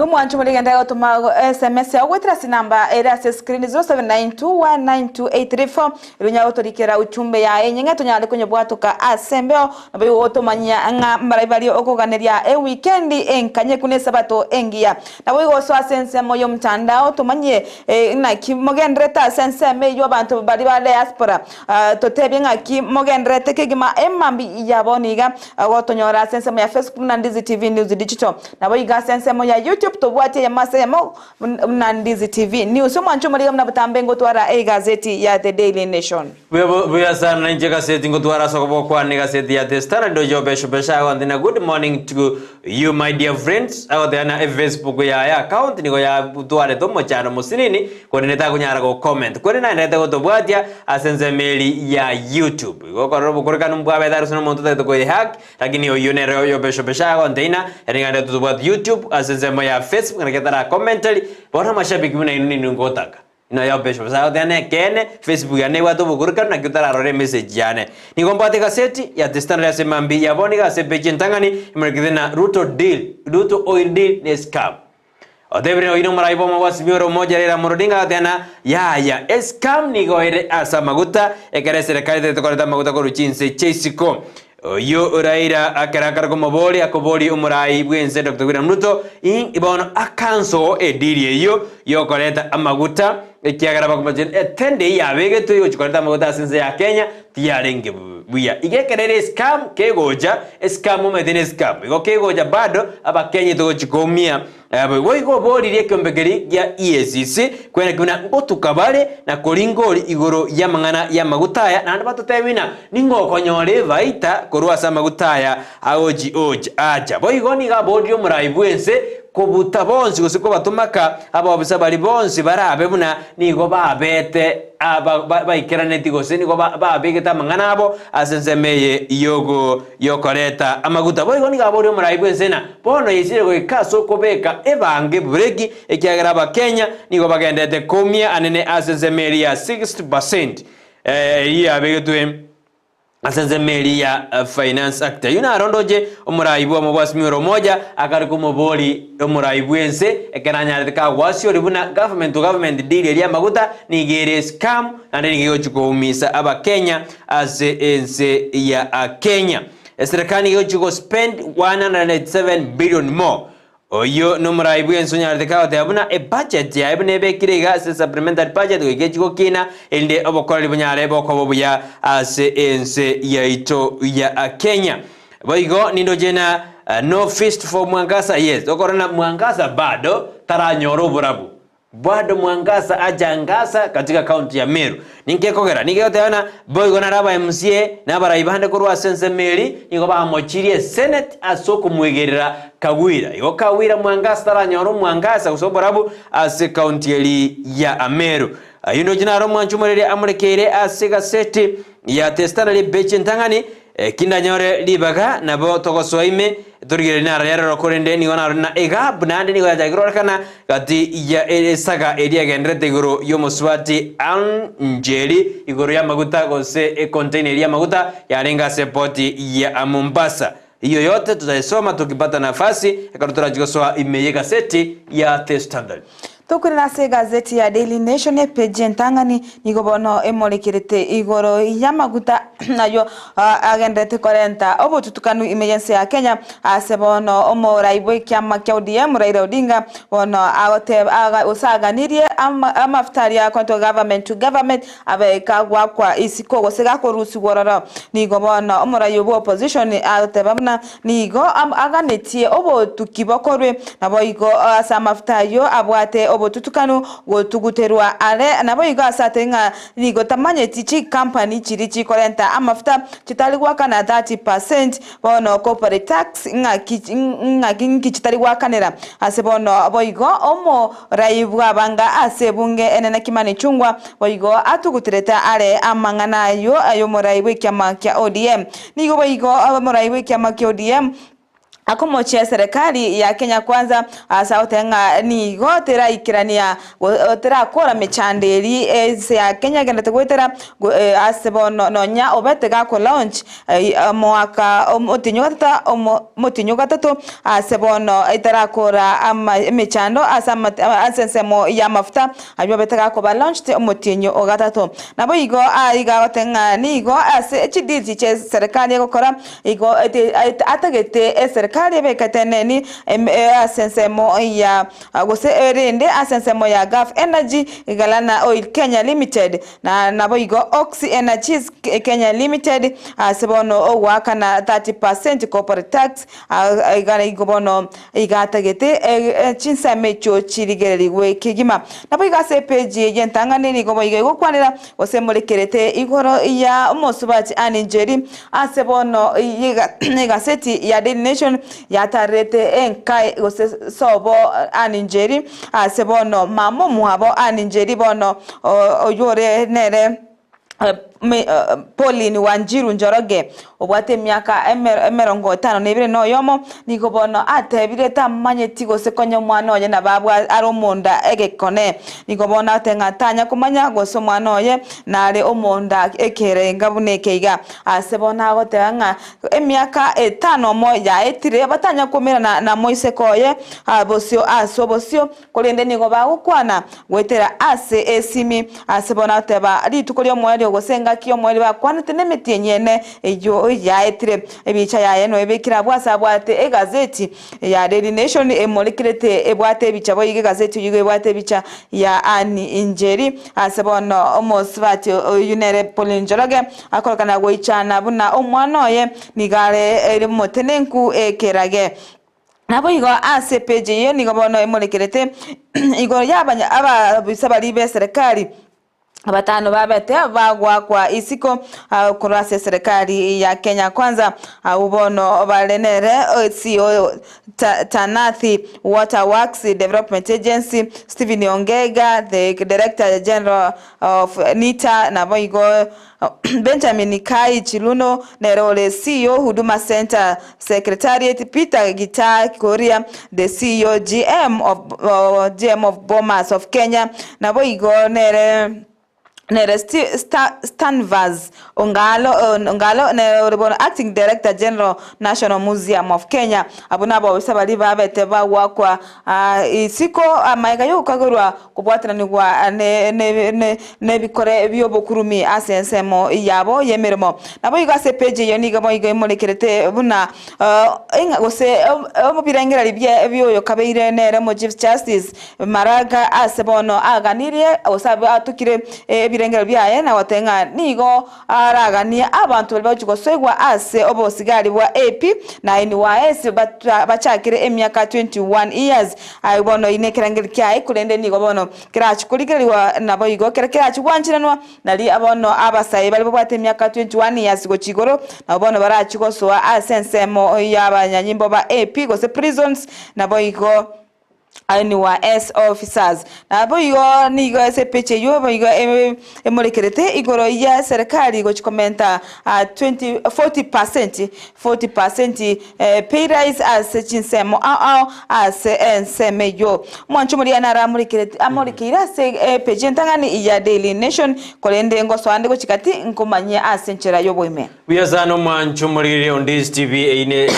Mwanchu muligenda gutuma SMS ya gwetrasi namba era se screen 0792192834 irunya guturikira uchumbe ya enyenga tunyale kunye bwatuka asembeo nabe gotomanya nga mbaribali okuganiria weekend enkanye kune sabato engia nabo igoso asense moyo mtandao tumanye na kimogendreta sense meyo abantu bali ba diaspora totebye nga kimogendrete kigima emambi yaboniga gotonyora sense mo ya Facebook na Ndizi TV News Digital nabo iga sense mo ya YouTube tobwate ya masemo na Ndizi TV News mwanchu muri mna butambengo twara gazeti ya The Daily Nation we sana nje gazeti ngotwara soko kwa ni gazeti ya The Standard dojo besha ndina good morning to you my dear friends out there na Facebook ya account niko ya tware tomo chano musinini ko neta kunyara ko comment ko na neta ko tobwatia asenze meli ya YouTube ko robo koreka numbwa bedar suno monto to ko hack lakini yo nero yo besha ndina ringa to tobwat YouTube asenze mo ya Facebook na ketara commentary bona mashabiki muna nini ngotaka ina ya besho sawa tena kene Facebook ya ne watu bukurika na kitara rore message yane nikombate gazeti ya The Standard yasema mbi ya boni gazeti ntangani imrekidena Ruto oil deal ne scam odebere oino maraibo mawasimioro moja rera morodinga tena ya scam ni goire asa maguta ekere serikali tekoreta maguta ko ruchinse chesiko yo raira akarakara como boli akoboli umurai bwenze Dr. William Ruto ibono akanso ediri yo koleta amaguta ekiagara bakumajen etende ya begeto yo koleta amaguta sinze ya Kenya tiarenge buya igekerere scam kegoja scam umedine scam igo kegoja bado abakenyi togochikomia boigo boririe kyombegeri ya EACC kwena kuna ngotukabare na koringori igoro ya mangana ya magutaya na batotebina ningokonyore vaita korwa sa magutaya aoji aja boigo ni gabodio muraibwense kobuta bonsi gusiko batumaka ababisa bari bonsi barabe buna nigo babete baikirane tigose nigo babegeta mangana abo asensemeye yogo yokoreta amaguta boigo ni gabodio muraibwense na bono yisire go ikaso kobeka ebange buregi ekyagera bakenya nigo bagendete komia anene asensemeria 60% iya begetwe asensemeri ya finance actor yuna arondoje omuraibu wa mubasmiro moja akari kumuboli omuraibu ense ekeranya ka wasio ribuna government deal ya maguta nigere scam ande nigiyo chukoumisa aba Kenya as ense ya Kenya serikali yo spend 107 billion more oyo no muraibu ensonya ardeka otabuna e budget ya ibne bekirega se supplementary budget wegechiko kina ende obokora libunyare bokobo buya ase ense ya ito ya Kenya boigo nindo jena no feast for Mwangasa yes okorana Mwangasa bado taranyoro burabu bado Mwangasa ajangasa katika kaunti ya Meru ninkekogera nikeotana boigo naraba MCA nabarayibande kurwa sensemeri nigo bamochirie senate asoko mwegerera Kawira yo Kawira Mwangasa taranyoro Mwangasa usobораbu ase kaunti ya Ameru yuno jinaro mwanchumurere amurekere ase gaseti ya testana li bechentangani kindanyore libaga nabo togosoime turigere nara yaro korende ni ona na ega bnande ni gaja grorkana gati ya saga eria gendrete igoro yo moswati anjeri igoro ya maguta gose container ya maguta yarenga sepoti ya Mombasa. Hiyo yote tutaisoma tukipata nafasi akarutura jigosoa imeye gazeti ya The Standard. Tukurira se gazeti ya Daily Nation page ntangani nigobono emolikirite igoro yamaguta nayo agendete korenta obo tutukanu emergency ya Kenya asebono omoraibo kyama kya ODM Raila Odinga bono agote usaganirie amaftari ya konto government to government abeka kwa isiko gosega ko rusi gororo nigobono omorayo opposition atebamna nigo aganetie obo tukibokorwe nabo igo asamaftari abwate obotutukanu gotuguterwa ale nabo igasatenga nigo tamanye tichi company chirichi korenta amafuta chitaligwa kana 30% bono corporate tax ngaki chitaligwa kanera asebono boigo omo raibwa banga asebunge enena kimani chungwa boigo atugutereta ale amangana yo ayo moraibwe kyama kya ODM nigo boigo moraibwe kyama kya ODM akomochia serikali ya Kenya kwanza asautenga ni gotera ikirania gotera kora mechanderi ya Kenya gendete gotera asebono nonya obetega ko launch mwaka motinyo gatatu asebono itera kora mechando asensemo ya mafuta ayo betega ko launch te motinyo gatatu nabo igo iga gotenga ni go ase chiditi che serikali gokora igo atagete serikali beketeneni asensemo ya gose erende asensemo ya Gulf Energy galana Oil Kenya Limited na nabo igo Oxy Energies Kenya Limited asebono owaka na 30% corporate tax igana igobono igatagete chinsa mecho chirigereriwe kigima nabo igase page yentangane ni gobo igo kwanira gose murekerete igoro ya umosubati aninjeri asebono igaseti ya Daily Nation yatarete enkai gose sobo aninjeri asebono mamo muhabo aninjeri bono oyore nere Pauline Wanjiru Njoroge obwate myaka emerongo 5 nebire no yomo nigobono atebire tamanye tigo sekonyo mwana oye na babwa aromonda egekone nigobona atengatanya kumanya goso mwana oye nare omonda ekere ngabuneke iga asebona gotanga emyaka 5 moya etire batanya kumira na moise koye abosio asobosio kolende nigoba gukwana gwetera ase esimi asebona teba litukolyo mwali ogosenga Ensaki omweli bakwanite nemiti enyene ejo yaetire ebicha yaye no ebekira bwasa bwate egazeti ya Daily Nation emolikirete ebwate ebicha boyige gazeti yuge bwate ebicha ya Ani Njeri asebono omosbati oyunere Polinjoroge akolkana goichana buna omwana oye nigare eri motenenku ekerage nabo igo ase page yo nigo bono emolekerete igo yabanya abisabali be serikali abatano babete bagwa kwa isiko kurase serikali ya Kenya Kwanza ubono balenere CEO Tanathi Waterworks Development Agency Stephen Ongega the Director General of NITA na boigo Benjamin Kai Chiluno Nerole CEO Huduma Center Secretariat Peter Gita Korea the CEO GM of Bomas of Kenya na boigo nere Stanvas Ongalo ne Acting Director General National Museum of Kenya abunabo bisabali babete bagwa isiko amaiga yo kagorwa kubwatana nigwa ne bikore byobokurumi asensemo yabo yemeremo nabo igase page yo niga mo igo molekerete buna inga gose omubirengera libye byoyo kabeire nere mo Chief Justice Maraga asebono aganirie osabe atukire birengero byaye na watenga nigo aragania abantu bajuko swegwa ase obosigari bwa AP na NYS bachakire emyaka 21 years ayibono inekerangeri kyaye kulende nigo bono kirachukuligeriwa nabo igo kirakirachwanchiranwa nali abono abasaye bali bwate emyaka 21 years go chigoro na bono barachiko so asensemo yabanyanyimbo ba AP go se prisons nabo igo NYS officers nabo igo nigo ese peche yo igo emolekerete igoro ya serikali go chikomenta 40% pay rise as chinsemo as enseme yo mwancho muri anara amolekerete amolikira se peche ntangani ya Daily Nation kolende ngo swande go chikati nkomanye asenchera yo boime Biazano mwancho muri on this TV ine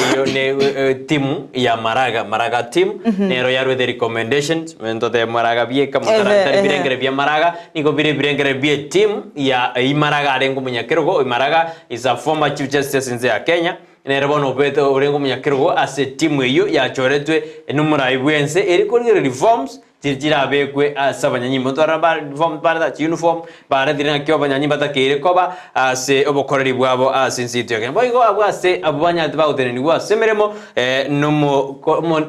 timu ya Maraga team nero yarwe the recommendations mentote Maraga bieka mutara birengere bia Maraga niko birengere bia team ya Maraga arengo munyakerogo Maraga is a former chief justice in Kenya nero bono beto orengo munyakerogo as a team eyo ya choretwe enumura ibwense erikolire reforms Tira bekwe asabanyanyimbo toraba reform para uniform para dirina kyo banyanyimba takire koba ase obokoreri bwabo asinsityo ke boigo abwase abanya tbautene ni wasemeremo nomo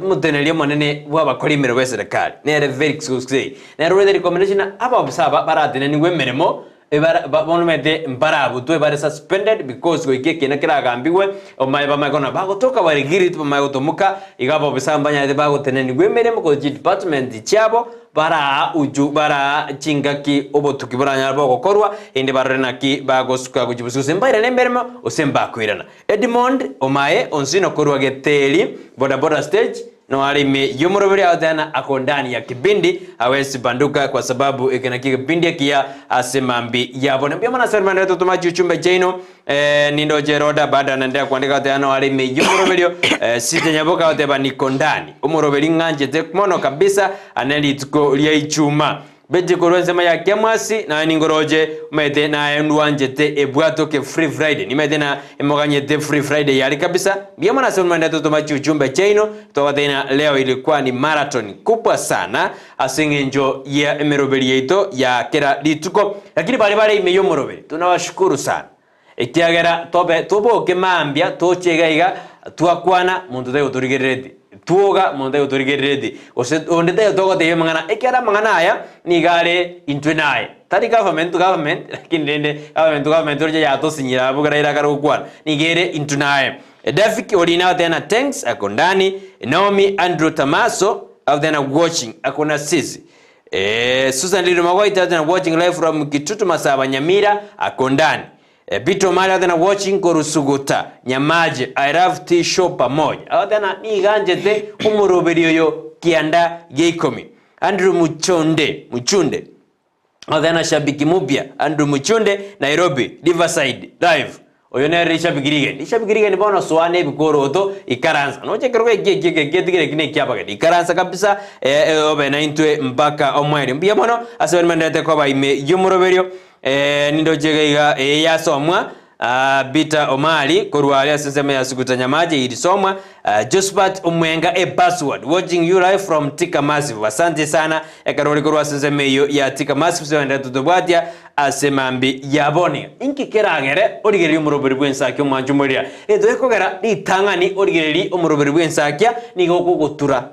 mutenelie monene bwabakori imero beserekali nere very exclusive nere the recommendation aba bisaba baratene ni wemeremo bonumete mbarabu tu bare suspended because go ikeke na kiragambiwe omaye bamagona bagotoka barigiri bamagotomuka igabo bisambanya de bagoteneni gwemeremo ko department cyabo bara chingaki obotuki baranya bagokorwa indi barenaki bagosuka kujibusuze mbaire nemberemo osemba kwirana Edmond omaye onsino korwa geteli boda stage no alime yomoroberi audana akondani ya kibindi awezi banduka kwa sababu ikena kibindi kia asemambi yabo na biyama na sermane tutumaji chumbe jaino nindo jeroda baada nandea kuandika audana alime yomoroberi site nyaboka audeba nikondani umoroberi nganje tekmono kabisa aneli tuko liya ichuma beje korwenzema ya kiamwasi na ningoroje mete na enduanjete ebwato ke free friday nimete na emoganyete free friday yali kabisa biyama na sermane tutumaji chumbe jaino tena leo ilikuwa ni marathon kubwa sana asengenjo ya emeroberi yeto ya kera lituko lakini bale imeyo moroberi tunawashukuru sana ekiagera tobo kemambia tochegaiga tuakwana muntu tayo torigeredi tuoga muntu tayo torigeredi onde tayo togo tayo mangana ekera mangana aya nigare intwenaye tari government lakini government roje ya to sinyira bugara ira karukwana nigere intwenaye Dafiki olina tena thanks akondani Naomi Andrew Tamaso of tena watching akona sisi Susan Liru Magwaita tena watching live from Kitutu Masaba Nyamira akondani Bito Mali tena watching Korusuguta Nyamaje I love tea shop pamoja tena ni ganje te umuroberi yo kianda geikomi Andrew Muchunde tena shabiki mupya Andrew Muchunde Nairobi Riverside live oyone rishabigirige ni bono swane bikoroto ikaranza noche keroge getigire kine kyapage ikaranza kabisa obe na intwe mpaka omweri mbia bono asebe mandete ko ba ime yumoroberio nindo jega yasomwa Bita Omali kurwali asensema ya Sukutanya Maji ilisomwa Josephat Omwenga password watching you live from Tika Massive. Asante sana ekaroli kurwa asensema hiyo ya Tika Massive so enda tutobwatia asemambi yabone inki keragere origeri umuroberi bw'Ensakia mwanjumuria ekogera litangani origeri umuroberi bw'Ensakia nigo kugutura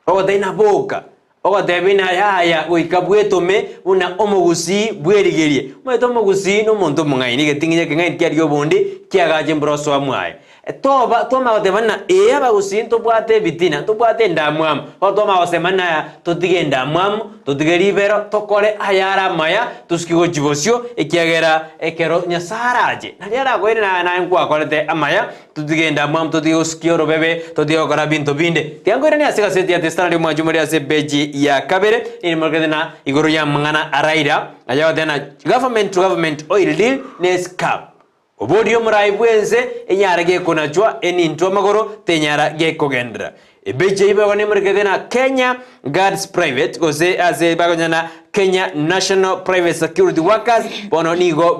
ogotaina boka ogatebina yaya wikabwetome una omugusii bwerigerie mweto omugusii no muntu mungaini getingiye kengai kiario bondi kiagaje mbroso amwaye toba toma otebana abagusii tobwate bitina tobwate ndamwam otoma osemana totige ndamwam totige libero tokore ayara maya tuskigo jibosio ekiagera ekero nyasaraje naliara goire na nkwa korete amaya totige ndamwam totige uskioro bebe totige okora binto binde tiangore ni asika seti ya testana mwanjumuri ase beji ya kabere ni morgadena igoro ya mangana araira ayawa tena government to government oil deal nes cap obodio murai bwenze enyara ge konachwa eni ntwa magoro tenyara ge kogendra ebeje ibe woni morgadena Kenya Guards Private ose ase bagonyana Kenya National Private Security Workers bono nigo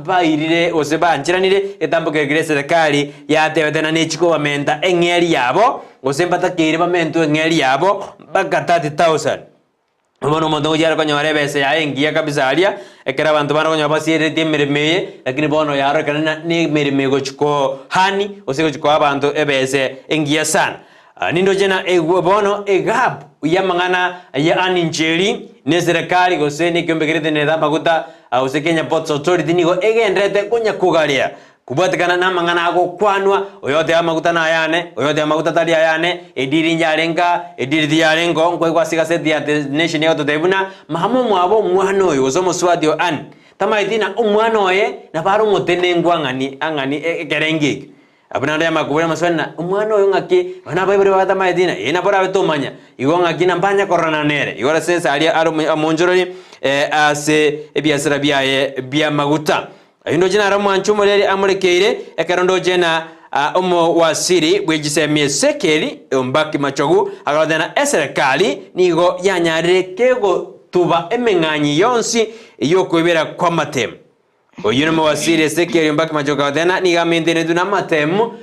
ba irire ose ba nchiranire etambuke gire serikali ya tewetena nechiko bamenta engeri yabo ose mbatakire bamento engeri yabo baka 30,000 bono mondo yara konyore bese ya engia kabisa alia ekera abantu bana konyo basire temeremeye lakini bono yaro kana ni mereme gochiko hani ose gochiko abantu ebese engia sana nindo jena bono egap ya mangana ya aninjeri ne serikali gose ni kyombegerete ne da maguta ose Kenya Ports Authority nigo egendrete konya kugalia kubatikana na mangana ago kwanwa oyote amaguta na yane oyote amaguta tali yane ediri nyarenga ediri yarengo ngwe kwasika seti ya nation yoto tebuna mahamo mwabo mwana oyo osomo swadio an tamaidina omwana oye na baro motenengwa angani kerengeki abana ya makubura maswana umwana oyo ngaki bana bayibure bata maidina ina bora betomanya igo ngaki nambanya corona nere igora sense ali amonjorori ase ebiasira biaye bia maguta indo jina ramwanchumo leli amurekeire ekarondo jena omo wasiri bwejisemie sekeri ombaki machogu agadena eserikali nigo yanyarire kego tuba emenganyi yonsi yokwibera kwa matemu oyuno mwasiri sekeri mbaki machoka tena niga maintain tuna matemu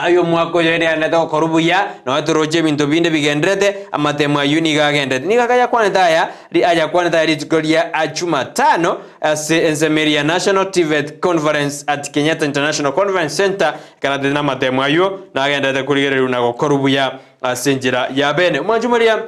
ayo mwako yene anato korubuya no atoroje bintu binde bigendrete amatemu ayuni gagendrete niga kaya kwanetaya ri aja kwanetaya ritikolia achuma tano ase Ensakia National TVET Conference at Kenyatta International Conference Center kana tena matemu ayo na agendrete kuligere una korubuya asenjira ya bene mwanjumuria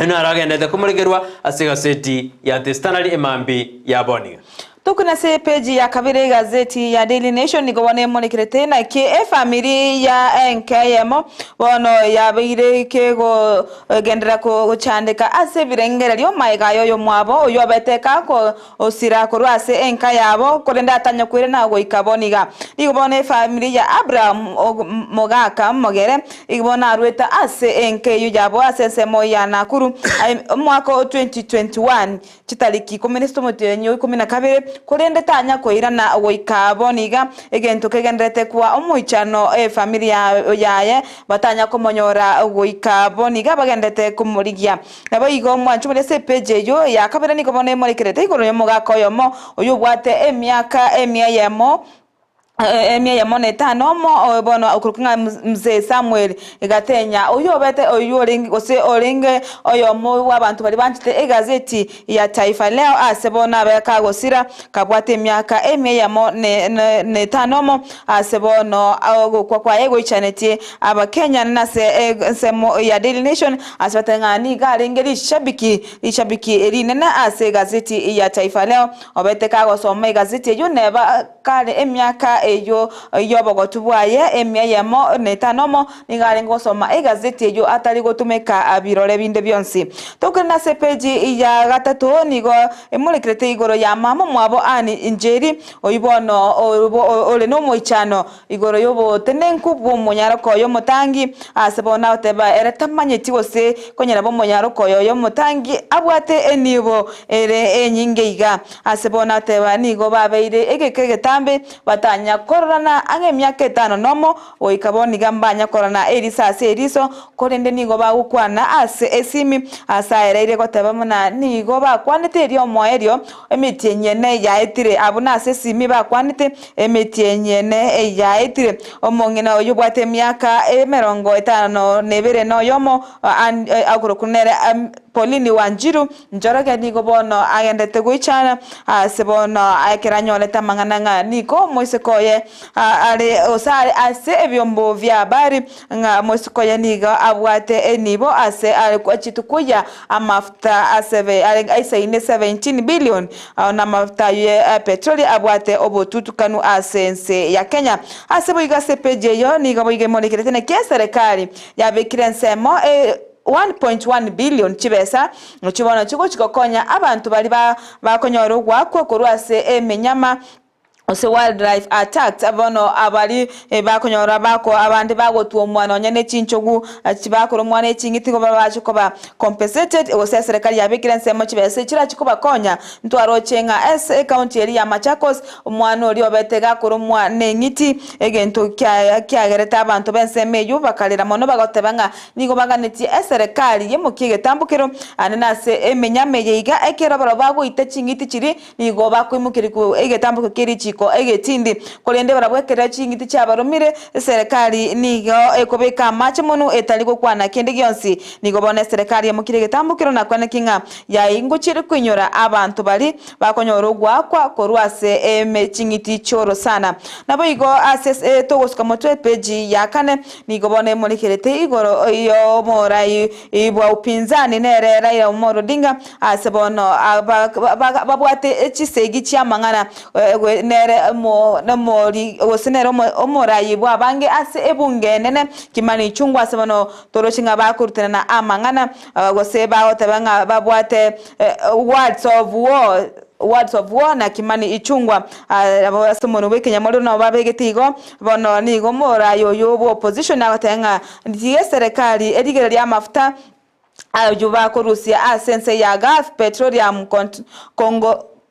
eno aragendrete kumuligerwa asega seti ya testanali emambi ya boni. Tukuna se page ya kabiri gazeti ya Daily Nation nigo wane monekire tena ke family ya NKM bono ya bire ke go gendera ko chandika ase birengera lyo maiga yo mwabo yo beteka ko osira ko ase NK yabo ko ndenda tanya kwire na go ikaboniga nigo bone family ya Abraham Mogaka Mogere igibona arweta ase NK yo yabo ase semo ya Nakuru mwaka 2021 chitaliki koministo motenyo 12 kurende tanya koira na goikaboniga egento kegendrete kwa omuichano familia yaye batanya komonyora goikaboniga bagendete kumurigia nabo igo mwanchu muri se page yo yakabere niko bone muri kirete igoro yo mugako yomo oyo bwate emyaka emyayemo emya moneta nomo bono okurukunga mzee Samuel egatenya oyobete oyoringi ose oringe oyomo wabantu bali banchite egazeti ya Taifa Leo asebona abeka gosira kabwate emyaka emya ne tanomo asebono kwa ego chaneti aba Kenya na semo ya Daily Nation asbatengani garengeri shabiki erinena ase gazeti ya Taifa Leo obete kago soma gazeti yo neba kale emyaka eyo yobogotubwaye emyayemo netanomo ningarengo soma egazeti eyo atari gotumeka abirore binde byonsi tokena se page ya gatatu nigo emurekerete igoro ya mama mwabo ani injeri oyibono ole no moichano igoro yobo tenenku bwo monyaro koyo mutangi asebona oteba eretamanyeti gose konyera bo monyaro koyo yo mutangi abwate enibo ere enyingeiga asebona oteba nigo babeire egekegetambe batanya banya korana ange myaka 5 nomo oikaboni gambanya korana erisase eriso korende nigo bagukwana ase esimi asaereire goteba muna nigo bakwanite eri omoerio emitienye yaetire abuna ase simi bakwanite emitienye yaetire omongena oyo bwate myaka 52 no yomo agurukunere Polini Wanjiru njoroge nigo bono agendete guichana sebono akeranyoleta mangananga niko moisekoye ale osare ase ebyombo vya habari nga moisekoye nigo abwate enibo ase kwachitukuya amafuta aseve aisa ine 17 billion na mafuta ye petroli abwate obotutukanu asense ya Kenya ase boiga sepeje yo nigo boige monekerete ke serikali yabekire nsemo 1.1 billion chibesa chibona chiko chikokonya abantu bali bakonyora gwakwe kurwase emenyama ose wildlife attacked abono abali bakonyora bako abandi bagotwa omwana onyane chinchogu chibakoro omwana echingiti ko babaje ko ba compensated ose serikali yabikira nsemo chibese chira chikuba konya ntwaro chenga county eri ya Machakos omwana oli obetega koro omwana engiti egento kyagereta abantu benseme yu bakalira mono bagotebanga nigo baganeti serikali yemukige tambukiro anena se emenyame yiga ekero baro ite chingiti chiri nigo bakwimukiriku egetambuko kiri ko egetindi kolende barabwekera chingiti cyabarumire serikali nigo ekobeka mache munu etaligo kwana kende gyonsi nigo bone serikali yamukire getambukiro nakwana kinga ya inguchire kwinyora abantu bali bakonyora gwakwa korwase chingiti choro sana nabo igo ase togosuka motwe page ya kane nigo bone mulikerete igoro yo morai ibwa upinzani nere Raila Amolo Odinga asebono babwate chisegi cyamangana namori osenero omorayi bwa bange ase ebungenene kimani chungwa asebono toroshinga bakurutana na amangana gose baotebanga babwate words of war na kimani ichungwa abasomono bekenya muri no babegetigo bono nigo morayo yo opposition abatenga ndiye serikali edigere lya mafuta ajuba ko Rusia asense ya gas petroleum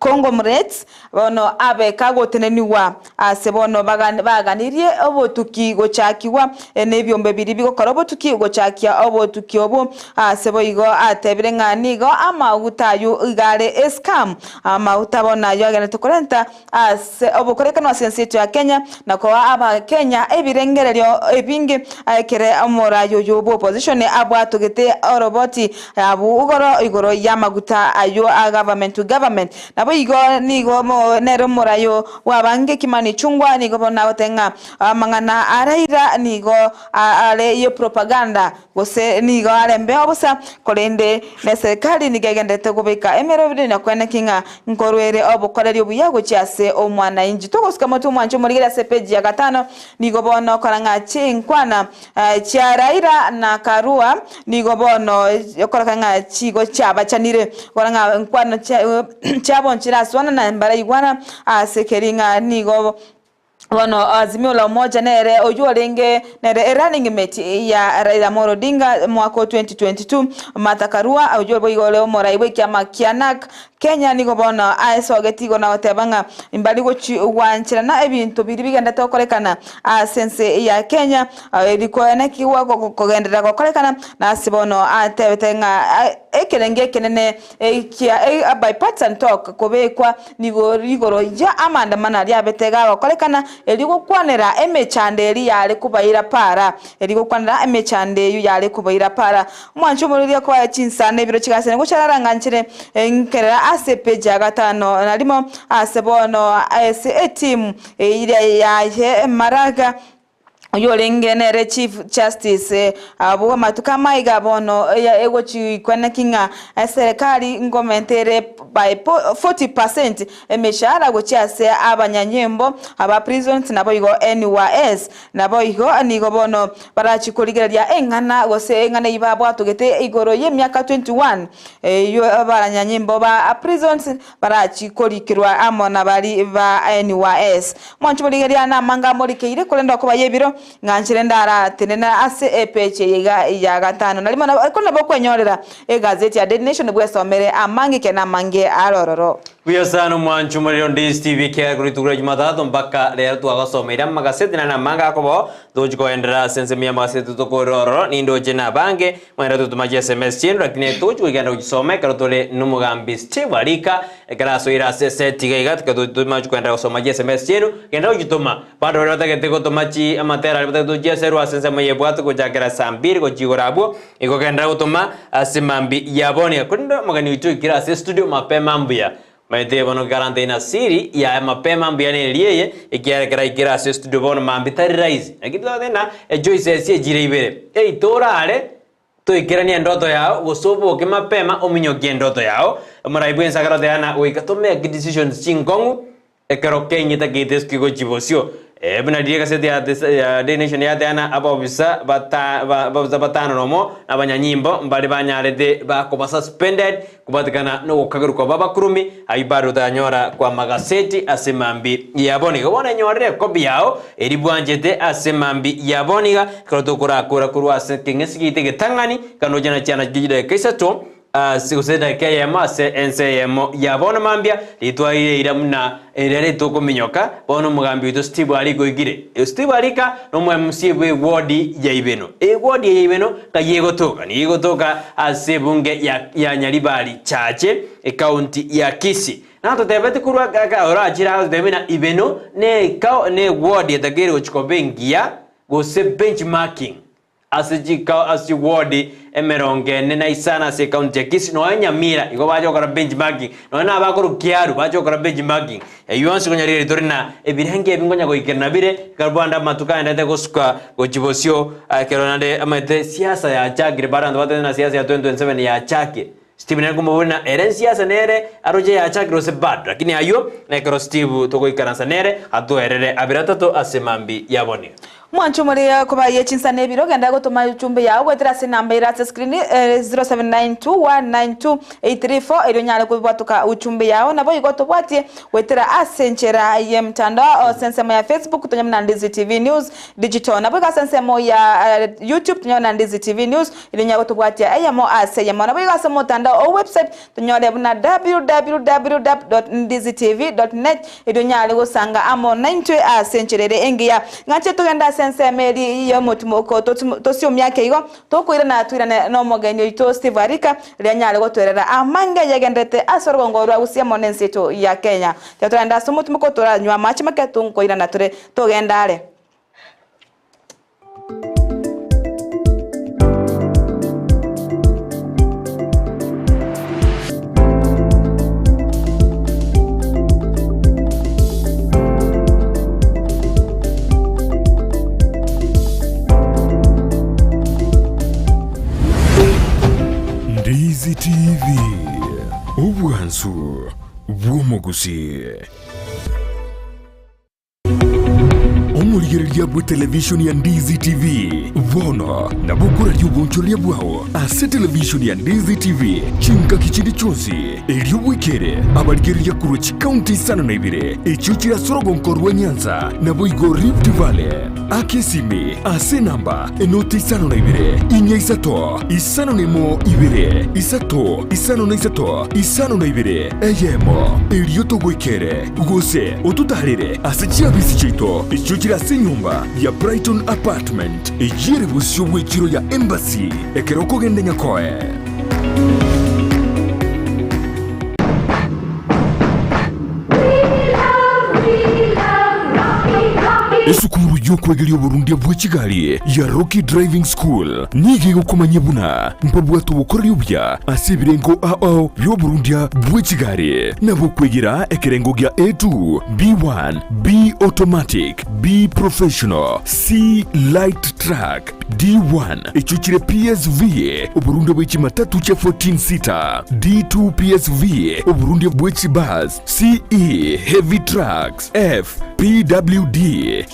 Conglomerates bono abeka teneniwa asebono baganirie obotuki gochakiwa nebyombe biri bigokora obotuki gochakia obotuki obo asebo igo atebirenga nigo amagutayu igare scam amautabona yo agene tokorenta ase obokorekano asenseto ya Kenya nako aba Kenya ebirengererio ebingi akere amorayo yo opposition abwatugete oroboti abu igoro yamaguta ayo government to government nabo igo nigo mo nero morayo wabange kimani chungwa nigo bona otenga mangana araira nigo ale yo propaganda gose nigo alembe obusa kolende ne serikali nigegendete kubika emerobire na kwene kinga nkorwere obukoreri obuyago cyase omwana inji togosuka moto mwanjo murigera sepeji ya 5 nigo bona koranga chinkwana cyaraira na karua nigo bono yokoranga chigo cyabachanire koranga nkwano cyabo aswana na mbara igwana asekeringa nigo bono azimio la umoja nere oyolenge nere running mate ya Raila Amolo Odinga mwaka 2022 matakarua ojobo igole omoraiwe kyama kianak Kenya nigo bono aesogetigo na otebanga imbaligo wanchira na ebintu biri bigenda tokorekana sense ya Kenya erikoene kiwa kogendera kokorekana na sibono atebetenga ekerenge kenene kia bipartisan talk kobekwa nigo rigoro ya amanda manali abetega kokorekana eligo kwanera emechanderi yale kubayira para eligo kwanera emechandeyu yale kubayira para mwancho muri kwa chinsane biro chikasene ngo chararanganchire enkerera ase page ya 5 nalimo asebono ase team ile ya Maraga yolengenere Chief Justice abuwa matuka maiga bono ego chikwene kinga serikali ngomentere by 40% emeshara gochiase abanyanyembo aba prisons nabo igo NYS nabo igo anigo bono barachikoligeria engana gose engana ibabwa tugete igoro yemyaka 21 yo abanyanyembo ba prisons barachikolikirwa amona bali ba NYS mwanchimoligeria na manga molikeire kolenda ko bayebiro nganchire ndara tenena ase epeche ya 5 nalimo ariko nabo kwenyorera egazeti ya Daily Nation bwesomere amangi kena mange arororo Buya sana mwanchu muri Ndizi TV kia kuritukura Jumatatu mpaka leo twagosomera magaseti na manga akobo dojuko endera sense mia magaseti tukororo nindo jena bange mwera tutumaje SMS chino lakini tuju igenda ujisome karotole numugambi Steve Alika ekaraso ira seseti gaigat tutumaje kwenda kusomaje SMS chino genda ujitoma bado rata keteko tomachi amatera bata tujia seru sense maye bwatu kujakera sambiri kujigorabo iko genda utoma asimambi yaboni kundo magani utu kira studio mapema mbia maite bono garantina siri ya mapema mbiane liye ikiarekera ikira studio bono mambitari rise akitwa tena Joyce sie jire ibere torale to ikirania ndoto yao gosobo ke mapema ominyokie ndoto yao maraibu ensakara tena uikatomea decisions chingongu ekero kenyita giteski go chibosio bina diega seti ya de nation ya tena aba bisa batano nomo abanyanyimbo mbali banyarete bakoba suspended kubatikana no kagaruka baba kurumi aibaro tanyora kwa magaseti asemambi yaboniga bona nyorere kobi yao eribwanjete asemambi yaboniga karotokora kurwa kingesigite getangani kanojana cyana gijide kaisato sikuseda kayema se enseyemo yabona mambia litwaire iramuna erere toko minyoka bono mugambi to Steve Alika igire Steve Alika no mwemsibe wodi ya ibeno wodi ya ibeno kayegotoka asebunge ya Nyaribari chache county ya Kisii na to tebete kurwa ora jira demina ibeno ne wodi etagere ochikobengia gose benchmarking asi wodi emeronge nena isana se county ya Kisii no Nyamira igo bajo kora benchmarking no na bakuru kiaru bajo kora benchmarking yuansi kunyarire torina ebirenge bingonya go ikerna bire karbanda matuka ndete gosuka gochibosio keronande amete siasa ya chagire baranda bate na siasa ya 2027 ya chake Steve kumubona eren siasa nere aroje ya chake rose bad lakini ayo nekero Steve toko ikaransa nere atoerere abiratato asemambi yaboni mwanchu muri kuba yechinsane biro genda gutuma uchumbe yawe gwetera se number ira screen 0792192834 ero nyale kubatuka uchumbe yawe nabo igotobwatie gwetera asenchera ye mtandao sensemo ya Facebook tunyamna Ndizi TV News digital nabo ga sensemo ya YouTube tunyamna Ndizi TV News ero nyale gutobwatie ayamo aseyamo nabo ga sensemo mtandao o website tunyole buna www.ndizitv.net ero nyale gusanga amo 90 asencherere engiya ngache tugenda sense meri yo mutumoko tosio myake igo tokwira na twira no mogenyo ito Steve Alika lyanyale gotwerera amanga yagendete asorogongorwa usia monensito ya Kenya twenda sumutumoko toranywa machi maketu nkoira na ture togendale Ndizi TV Ubwansu Gusii omulyeria bwa television ya Ndizi TV vono na bukura ly'ubuncholia bwao ase television ya Ndizi TV chinka kichindi chonsi elio wikere abalyeria kuro chikaunti sana na ibire echo chira sorogonkorwa Nyanza na boigo Rift Valley akesime ase namba enoti sana na ibire inya isato isano nemo ibire isato isano na isato isano na ibire eyemo elio to wikere gose otutarire ase chiabisi chito echo chira se nyumba ya Brighton apartment ejire busyo wechiro ya embassy ekeroko gende nyakoe esukuru yokwegeria Burundi bwa Kigali ya Rocky Driving School nige gukomanya buna mpabwa tubukora yubya asibirengo ao byo Burundi bwa Kigali nabo kwegera ekerengo gya A2 B1 B automatic B professional C light track D1 echuchire PSV Burundi bwa matatu cha 14 seater D2 PSV Burundi bwa bus CE heavy trucks F PWD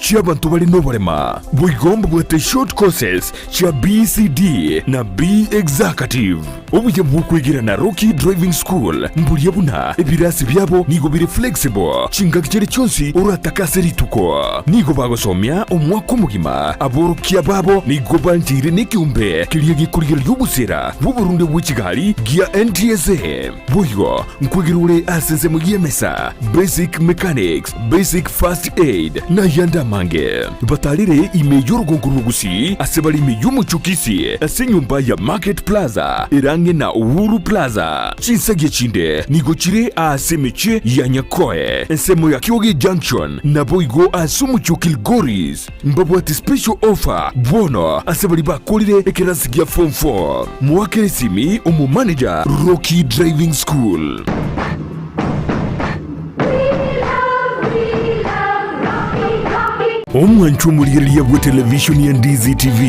chia bantu bali no barema bwigomba bwate short courses chia BCD na B executive ubuye bw'okwegera na Rocky Driving School mbulia buna ebirasi byabo nigo biri flexible chinga kichere cyonsi uratakase rituko nigo bagosomya omwaka mugima aborokia babo nigo banjire n'ikiumbe kiriye gikurira y'ubusera bw'Uburundi bw'ikigali gia NTSA buyo nkwegirure aseze mu yemesa basic mechanics basic first aid na yanda mange batalire imeyo rugonguru Gusii asebali imeyo muchukisi asenyumba ya Market Plaza irange na Uhuru Plaza chinsage chinde nigo chire asemeche ya Nyakoe ensemo ya Kyogi Junction na boigo asumuchukil Goris mbabwati special offer bono asebali bakolire ekerasigia form 4 mwakere simi umu manager Rocky Driving School. Omwanchu muliriye bwa television ya Ndizi TV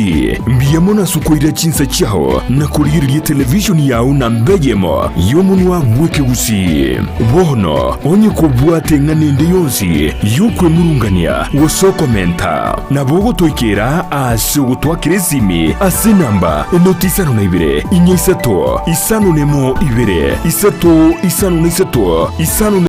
mbiyamona sukoira chinsa chao na kuliriye television yao na mbejemo yomunwa bweke Gusii bono onye kubwate nganende yonsi yukwe murungania woso komenta na bogo toikera asu twakirezimi ase namba notisano na ibere inyesato isano nemo ibere isato isano nesato isano